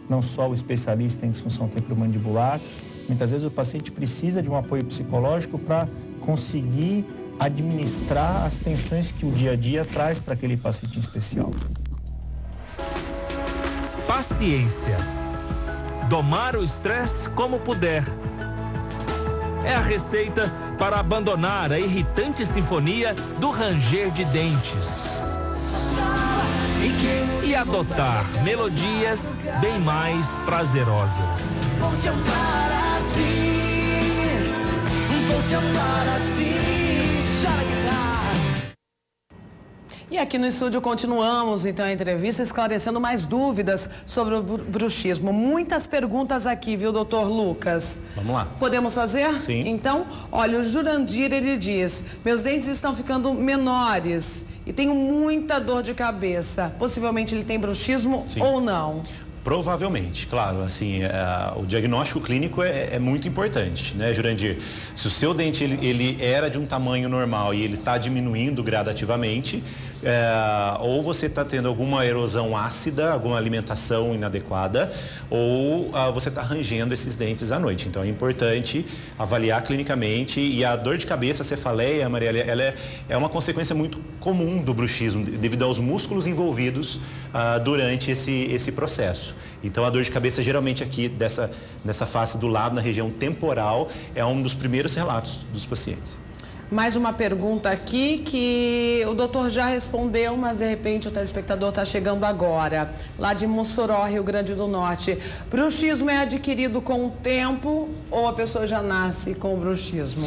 não só o especialista em disfunção temporomandibular. Muitas vezes o paciente precisa de um apoio psicológico para conseguir administrar as tensões que o dia a dia traz para aquele paciente em especial. Paciência. Domar o estresse como puder. É a receita para abandonar a irritante sinfonia do ranger de dentes e adotar melodias bem mais prazerosas. E aqui no estúdio continuamos, então, a entrevista esclarecendo mais dúvidas sobre o bruxismo. Muitas perguntas aqui, viu, doutor Lucas? Vamos lá. Podemos fazer? Sim. Então, olha, o Jurandir, ele diz, meus dentes estão ficando menores e tenho muita dor de cabeça. Possivelmente ele tem bruxismo ou não? Provavelmente, claro, assim, o diagnóstico clínico é muito importante, né, Jurandir? Se o seu dente ele era de um tamanho normal e ele está diminuindo gradativamente, ou você está tendo alguma erosão ácida, alguma alimentação inadequada, ou você está rangendo esses dentes à noite. Então é importante avaliar clinicamente. E a dor de cabeça, a cefaleia, Mariela, ela é uma consequência muito comum do bruxismo, devido aos músculos envolvidos durante esse processo. Então a dor de cabeça geralmente aqui nessa face do lado, na região temporal, é um dos primeiros relatos dos pacientes. Mais uma pergunta aqui que o doutor já respondeu, mas de repente o telespectador está chegando agora. Lá de Mossoró, Rio Grande do Norte. Bruxismo é adquirido com o tempo ou a pessoa já nasce com o bruxismo?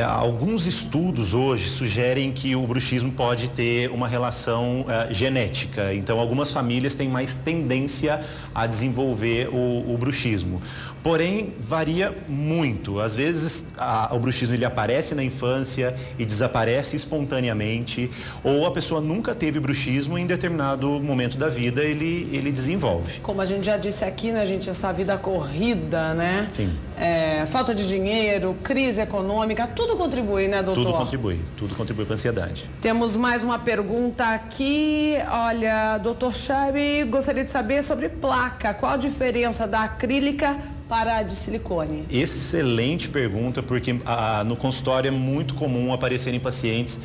Alguns estudos hoje sugerem que o bruxismo pode ter uma relação genética. Então, algumas famílias têm mais tendência a desenvolver o bruxismo. Porém, varia muito. Às vezes, o bruxismo ele aparece na infância e desaparece espontaneamente, ou a pessoa nunca teve bruxismo e em determinado momento da vida ele desenvolve. Como a gente já disse aqui, né, gente, essa vida corrida, né? Sim. Falta de dinheiro, crise econômica, tudo contribui, né, doutor? Tudo contribui para a ansiedade. Temos mais uma pergunta aqui. Olha, doutor Chaib, gostaria de saber sobre placa. Qual a diferença da acrílica para a de silicone? Excelente pergunta, porque no consultório é muito comum aparecerem pacientes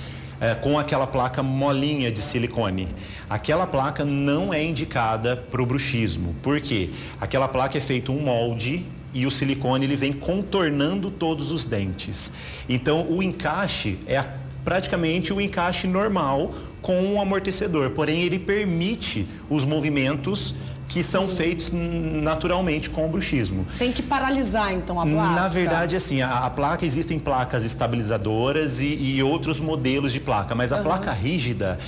com aquela placa molinha de silicone. Aquela placa não é indicada para o bruxismo. Por quê? Aquela placa é feito um molde e o silicone ele vem contornando todos os dentes. Então o encaixe é praticamente o encaixe normal com um amortecedor, porém ele permite os movimentos que são feitos naturalmente com o bruxismo. Tem que paralisar, então, a placa? Na verdade, assim, a placa, existem placas estabilizadoras e outros modelos de placa, mas a placa rígida,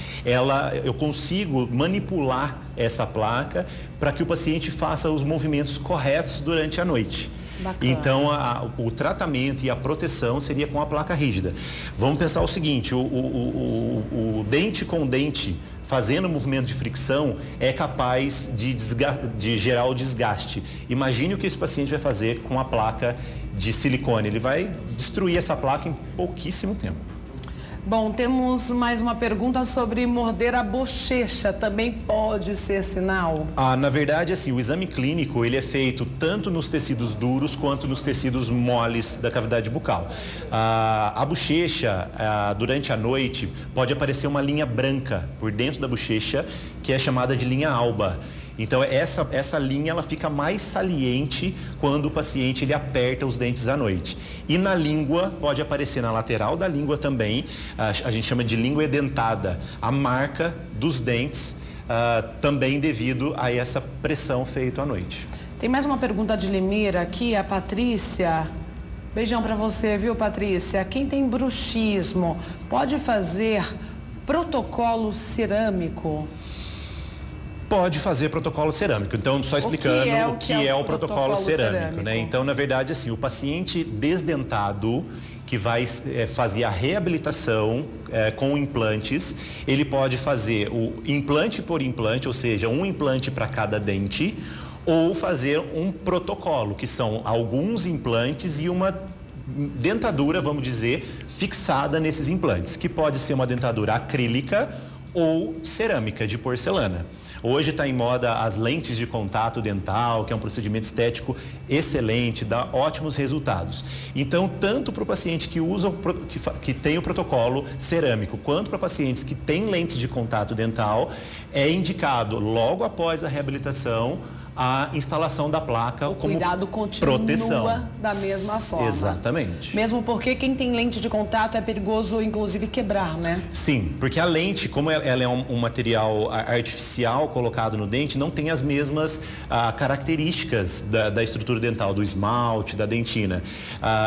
eu consigo manipular essa placa para que o paciente faça os movimentos corretos durante a noite. Bacana. Então, o tratamento e a proteção seria com a placa rígida. Vamos pensar o seguinte, o dente com dente, fazendo movimento de fricção, é capaz de gerar o desgaste. Imagine o que esse paciente vai fazer com a placa de silicone. Ele vai destruir essa placa em pouquíssimo tempo. Bom, temos mais uma pergunta sobre morder a bochecha. Também pode ser sinal? Na verdade, assim, o exame clínico ele é feito tanto nos tecidos duros quanto nos tecidos moles da cavidade bucal. A bochecha, durante a noite, pode aparecer uma linha branca por dentro da bochecha, que é chamada de linha alba. Então, essa linha ela fica mais saliente quando o paciente ele aperta os dentes à noite. E na língua, pode aparecer na lateral da língua também, a gente chama de língua edentada, a marca dos dentes, também devido a essa pressão feita à noite. Tem mais uma pergunta de Limeira aqui, a Patrícia. Beijão pra você, viu, Patrícia? Quem tem bruxismo pode fazer protocolo cerâmico? Pode fazer protocolo cerâmico. Então, só explicando o que é o protocolo cerâmico, né? Então, na verdade, assim, o paciente desdentado que vai fazer a reabilitação com implantes, ele pode fazer o implante por implante, ou seja, um implante para cada dente, ou fazer um protocolo, que são alguns implantes e uma dentadura, vamos dizer, fixada nesses implantes, que pode ser uma dentadura acrílica ou cerâmica, de porcelana. Hoje está em moda as lentes de contato dental, que é um procedimento estético excelente, dá ótimos resultados. Então, tanto para o paciente que usa, que tem o protocolo cerâmico, quanto para pacientes que têm lentes de contato dental, é indicado logo após a reabilitação a instalação da placa como cuidado continua proteção. Da mesma forma. Exatamente. Mesmo porque quem tem lente de contato é perigoso, inclusive, quebrar, né? Sim, porque a lente, como ela é um material artificial colocado no dente, não tem as mesmas características da estrutura dental, do esmalte, da dentina.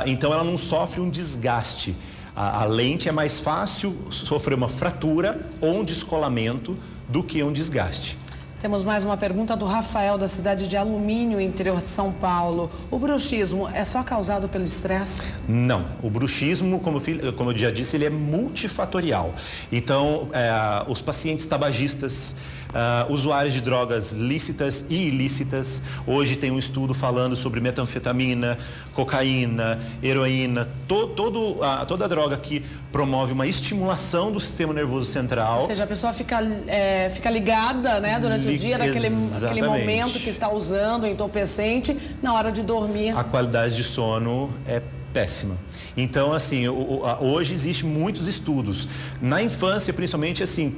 Então, ela não sofre um desgaste. A lente é mais fácil sofrer uma fratura ou um descolamento do que um desgaste. Temos mais uma pergunta do Rafael, da cidade de Alumínio, interior de São Paulo. O bruxismo é só causado pelo estresse? Não. O bruxismo, como eu já disse, ele é multifatorial. Então, os pacientes tabagistas, usuários de drogas lícitas e ilícitas, hoje tem um estudo falando sobre metanfetamina, cocaína, heroína, toda droga que promove uma estimulação do sistema nervoso central. Ou seja, a pessoa fica ligada, né, durante o dia, naquele momento que está usando, entorpecente, na hora de dormir. A qualidade de sono é péssima. Então, assim, hoje existem muitos estudos. Na infância, principalmente, assim,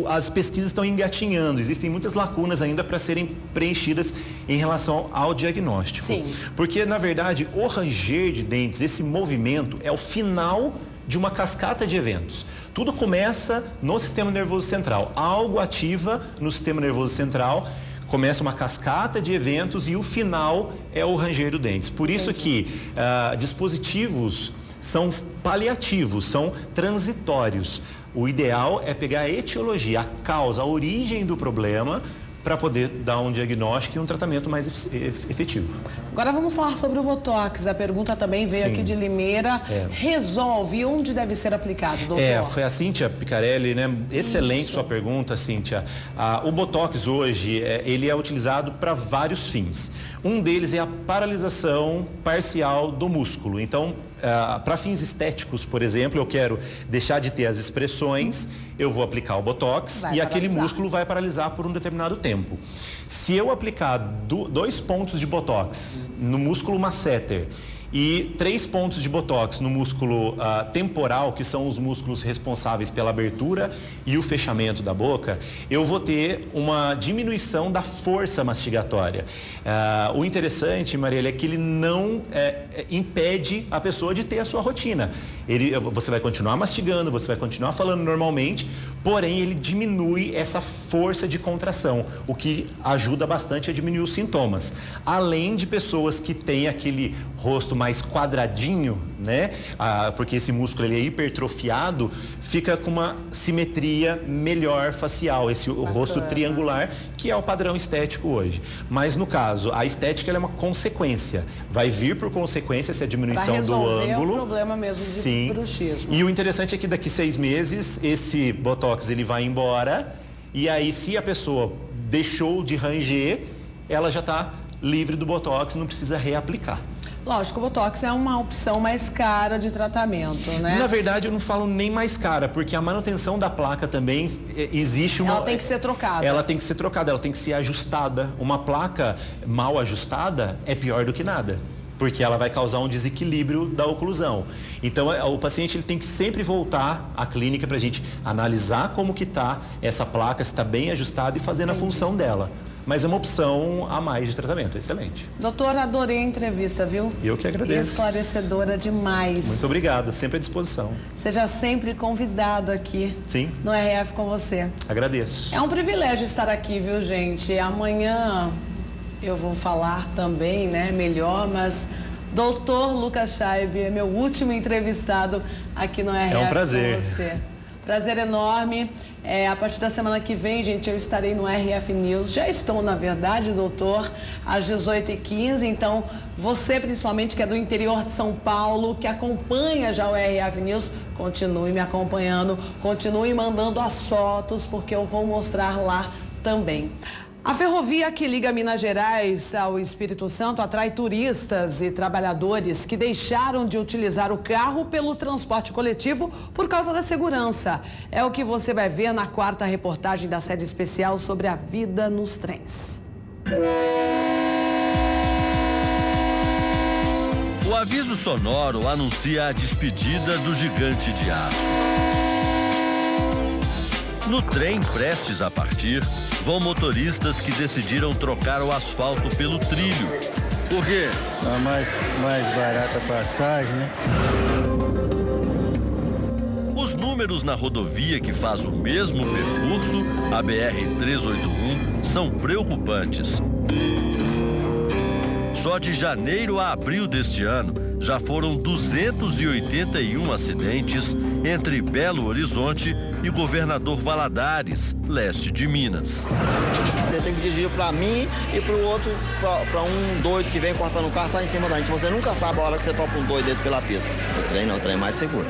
as pesquisas estão engatinhando. Existem muitas lacunas ainda para serem preenchidas em relação ao diagnóstico. Sim. Porque, na verdade, o ranger de dentes, esse movimento, é o final de uma cascata de eventos. Tudo começa no sistema nervoso central. Algo ativa no sistema nervoso central, começa uma cascata de eventos e o final é o ranger dos dentes. Por isso que dispositivos são paliativos, são transitórios. O ideal é pegar a etiologia, a causa, a origem do problema, para poder dar um diagnóstico e um tratamento mais efetivo. Agora vamos falar sobre o Botox. A pergunta também veio aqui de Limeira. Resolve onde deve ser aplicado, doutor? Foi a Cíntia Picarelli, né? Excelente sua pergunta, Cíntia. O Botox hoje, ele é utilizado para vários fins. Um deles é a paralisação parcial do músculo. Então, para fins estéticos, por exemplo, eu quero deixar de ter as expressões, eu vou aplicar o Botox e aquele músculo vai paralisar por um determinado tempo. Se eu aplicar 2 pontos de Botox no músculo masseter e 3 pontos de Botox no músculo temporal, que são os músculos responsáveis pela abertura e o fechamento da boca, eu vou ter uma diminuição da força mastigatória. O interessante, Marielle, é que ele não impede a pessoa de ter a sua rotina. Você vai continuar mastigando, você vai continuar falando normalmente, porém ele diminui essa força de contração, o que ajuda bastante a diminuir os sintomas. Além de pessoas que têm aquele rosto mais quadradinho, né? Porque esse músculo ele é hipertrofiado, fica com uma simetria melhor facial, o rosto triangular, que é o padrão estético hoje. Mas no caso, a estética ela é uma consequência. Vai vir por consequência essa diminuição do ângulo. É um problema mesmo de bruxismo. E o interessante é que daqui 6 meses esse botox ele vai embora e aí se a pessoa deixou de ranger, ela já está livre do botox, não precisa reaplicar. Lógico, o botox é uma opção mais cara de tratamento, né? Na verdade, eu não falo nem mais cara, porque a manutenção da placa também existe uma... Ela tem que ser trocada. Ela tem que ser trocada, ela tem que ser ajustada. Uma placa mal ajustada é pior do que nada, porque ela vai causar um desequilíbrio da oclusão. Então, o paciente ele tem que sempre voltar à clínica para a gente analisar como que está essa placa, se está bem ajustada e fazendo a função dela. Mas é uma opção a mais de tratamento, excelente. Doutor, adorei a entrevista, viu? Eu que agradeço. Esclarecedora demais. Muito obrigado, sempre à disposição. Seja sempre convidado aqui. Sim. No RF com você. Agradeço. É um privilégio estar aqui, viu, gente? Amanhã eu vou falar também, né, melhor, mas doutor Lucas Scheib é meu último entrevistado aqui no RF é um prazer. com você. Prazer enorme. A partir da semana que vem, gente, eu estarei no RF News. Já estou, na verdade, doutor, às 18h15. Então, você, principalmente, que é do interior de São Paulo, que acompanha já o RF News, continue me acompanhando, continue mandando as fotos, porque eu vou mostrar lá também. A ferrovia que liga Minas Gerais ao Espírito Santo atrai turistas e trabalhadores que deixaram de utilizar o carro pelo transporte coletivo por causa da segurança. É o que você vai ver na 4ª reportagem da série especial sobre a vida nos trens. O aviso sonoro anuncia a despedida do gigante de aço. No trem prestes a partir, vão motoristas que decidiram trocar o asfalto pelo trilho. Por quê? Mais barata a passagem, né? Os números na rodovia que faz o mesmo percurso, a BR-381, são preocupantes. Só de janeiro a abril deste ano, já foram 281 acidentes entre Belo Horizonte e Governador Valadares, leste de Minas. Você tem que dirigir para mim e para o outro, para um doido que vem cortando o carro, sai em cima da gente. Você nunca sabe a hora que você topa um doido desse pela pista. O trem não, o trem é mais seguro.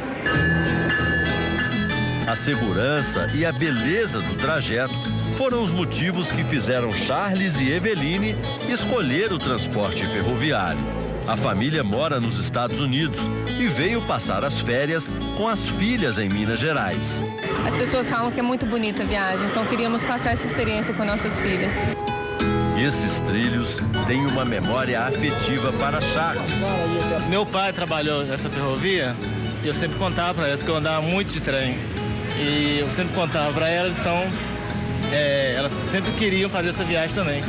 A segurança e a beleza do trajeto foram os motivos que fizeram Charles e Eveline escolher o transporte ferroviário. A família mora nos Estados Unidos e veio passar as férias com as filhas em Minas Gerais. As pessoas falam que é muito bonita a viagem, então queríamos passar essa experiência com nossas filhas. Esses trilhos têm uma memória afetiva para Charles. Meu pai trabalhou nessa ferrovia e eu sempre contava para elas que eu andava muito de trem. E eu sempre contava para elas, então elas sempre queriam fazer essa viagem também.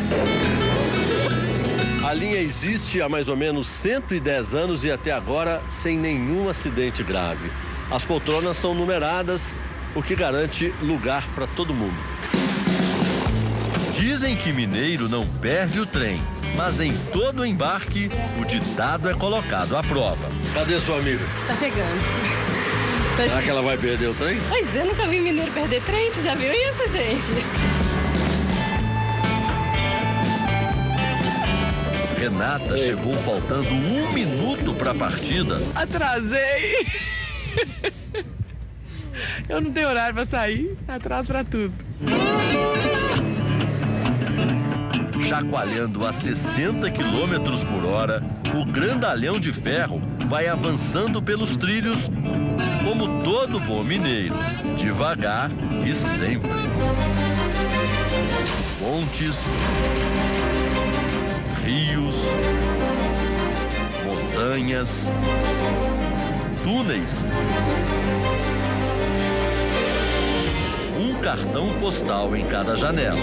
A linha existe há mais ou menos 110 anos e até agora sem nenhum acidente grave. As poltronas são numeradas, o que garante lugar para todo mundo. Dizem que mineiro não perde o trem, mas em todo embarque o ditado é colocado à prova. Cadê sua amiga? Tá chegando. Será que ela vai perder o trem? Pois é, nunca vi mineiro perder trem, você já viu isso, gente? Renata chegou faltando 1 minuto para a partida. Atrasei. Eu não tenho horário para sair, atraso para tudo. Chacoalhando a 60 km por hora, o grandalhão de ferro vai avançando pelos trilhos como todo bom mineiro, devagar e sempre. Pontes, rios, montanhas, túneis. Um cartão postal em cada janela.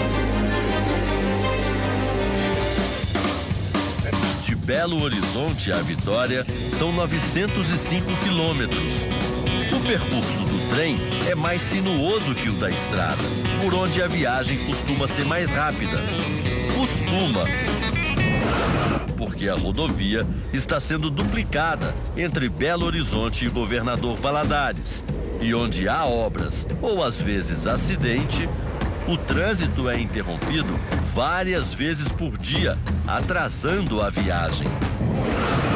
De Belo Horizonte à Vitória são 905 quilômetros. O percurso do trem é mais sinuoso que o da estrada, por onde a viagem costuma ser mais rápida. porque a rodovia está sendo duplicada entre Belo Horizonte e Governador Valadares. E onde há obras ou às vezes acidente, o trânsito é interrompido várias vezes por dia, atrasando a viagem.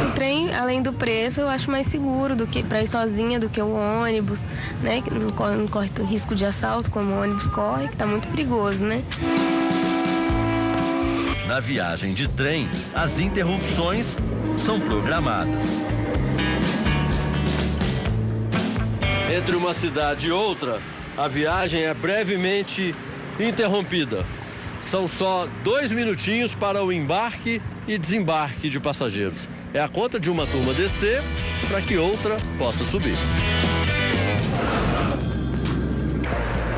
O trem, além do preço, eu acho mais seguro do que para ir sozinha do que o ônibus, né? Que não corre risco de assalto como o ônibus corre, que está muito perigoso, né? Na viagem de trem, as interrupções são programadas. Entre uma cidade e outra, a viagem é brevemente interrompida. São só 2 minutinhos para o embarque e desembarque de passageiros. É a conta de uma turma descer para que outra possa subir.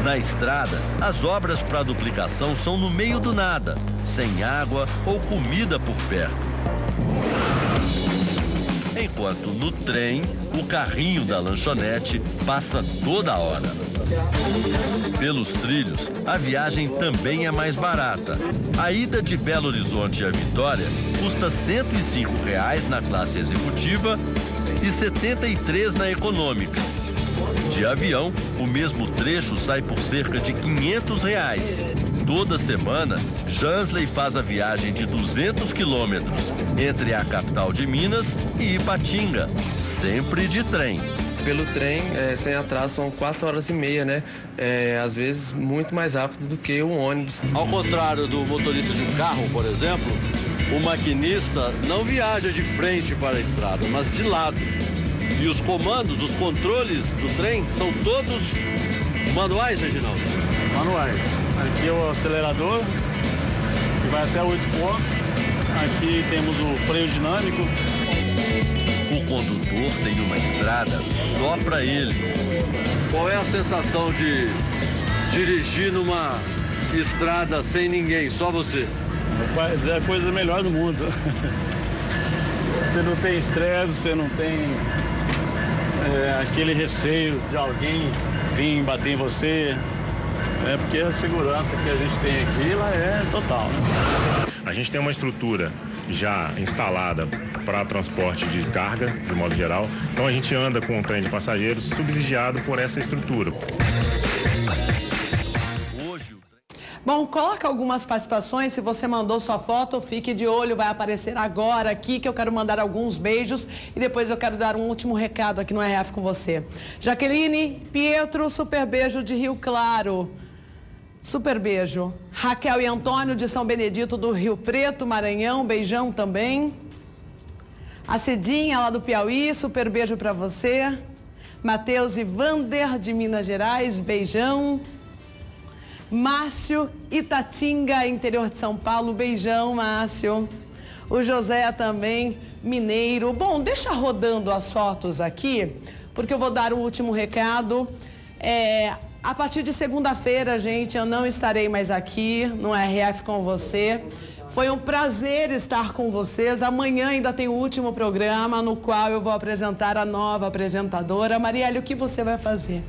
Na estrada, as obras para duplicação são no meio do nada, sem água ou comida por perto. Enquanto no trem, o carrinho da lanchonete passa toda hora. Pelos trilhos, a viagem também é mais barata. A ida de Belo Horizonte a Vitória custa R$ 105 na classe executiva e R$ 73 na econômica. De avião, o mesmo trecho sai por cerca de R$ 500. Toda semana, Jansley faz a viagem de 200 quilômetros entre a capital de Minas e Ipatinga, sempre de trem. Pelo trem, sem atraso, são 4h30, né? Às vezes muito mais rápido do que um ônibus. Ao contrário do motorista de um carro, por exemplo, o maquinista não viaja de frente para a estrada, mas de lado. E os comandos, os controles do trem são todos manuais, Reginaldo? Manuais. Aqui é o acelerador, que vai até 8 pontos. Aqui temos o freio dinâmico. O condutor tem uma estrada só para ele. Qual é a sensação de dirigir numa estrada sem ninguém, só você? Rapaz, é a coisa melhor do mundo. Você não tem estresse, você não tem aquele receio de alguém vir bater em você. Porque a segurança que a gente tem aqui, ela é total, né? A gente tem uma estrutura já instalada para transporte de carga, de modo geral. Então a gente anda com um trem de passageiros subsidiado por essa estrutura. Bom, coloca algumas participações. Se você mandou sua foto, fique de olho, vai aparecer agora aqui, que eu quero mandar alguns beijos e depois eu quero dar um último recado aqui no RF com você. Jaqueline Pietro, super beijo de Rio Claro. Super beijo. Raquel e Antônio de São Benedito do Rio Preto, Maranhão, beijão também. A Cidinha lá do Piauí, super beijo pra você. Matheus e Vander de Minas Gerais, beijão. Márcio Itatinga, interior de São Paulo, beijão, Márcio. O José também, mineiro. Bom, deixa rodando as fotos aqui, porque eu vou dar o último recado. A partir de segunda-feira, gente, eu não estarei mais aqui no RF com você. Foi um prazer estar com vocês. Amanhã ainda tem o último programa, no qual eu vou apresentar a nova apresentadora. Marielle, o que você vai fazer?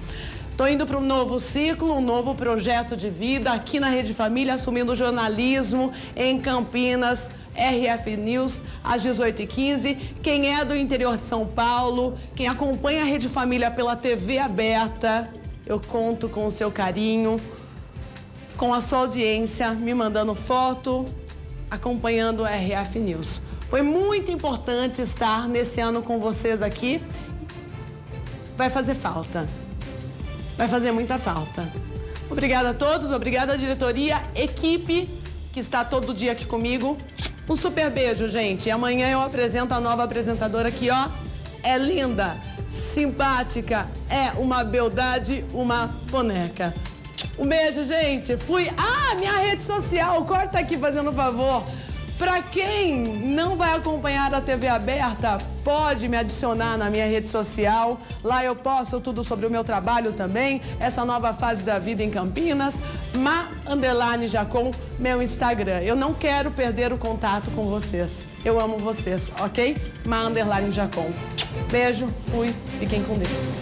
Estou indo para um novo ciclo, um novo projeto de vida aqui na Rede Família, assumindo jornalismo em Campinas, RF News, às 18h15. Quem é do interior de São Paulo, quem acompanha a Rede Família pela TV aberta, eu conto com o seu carinho, com a sua audiência, me mandando foto, acompanhando o RF News. Foi muito importante estar nesse ano com vocês aqui. Vai fazer falta. Vai fazer muita falta. Obrigada a todos, obrigada à diretoria, equipe que está todo dia aqui comigo. Um super beijo, gente. E amanhã eu apresento a nova apresentadora aqui, ó. É linda, simpática, é uma beldade, uma boneca. Um beijo, gente. Fui. Minha rede social, corta aqui fazendo um favor. Para quem não vai acompanhar a TV aberta, pode me adicionar na minha rede social. Lá eu posto tudo sobre o meu trabalho também, essa nova fase da vida em Campinas. Ma_Jacon, meu Instagram. Eu não quero perder o contato com vocês. Eu amo vocês, ok? Ma_Jacon. Beijo, fui, fiquem com Deus.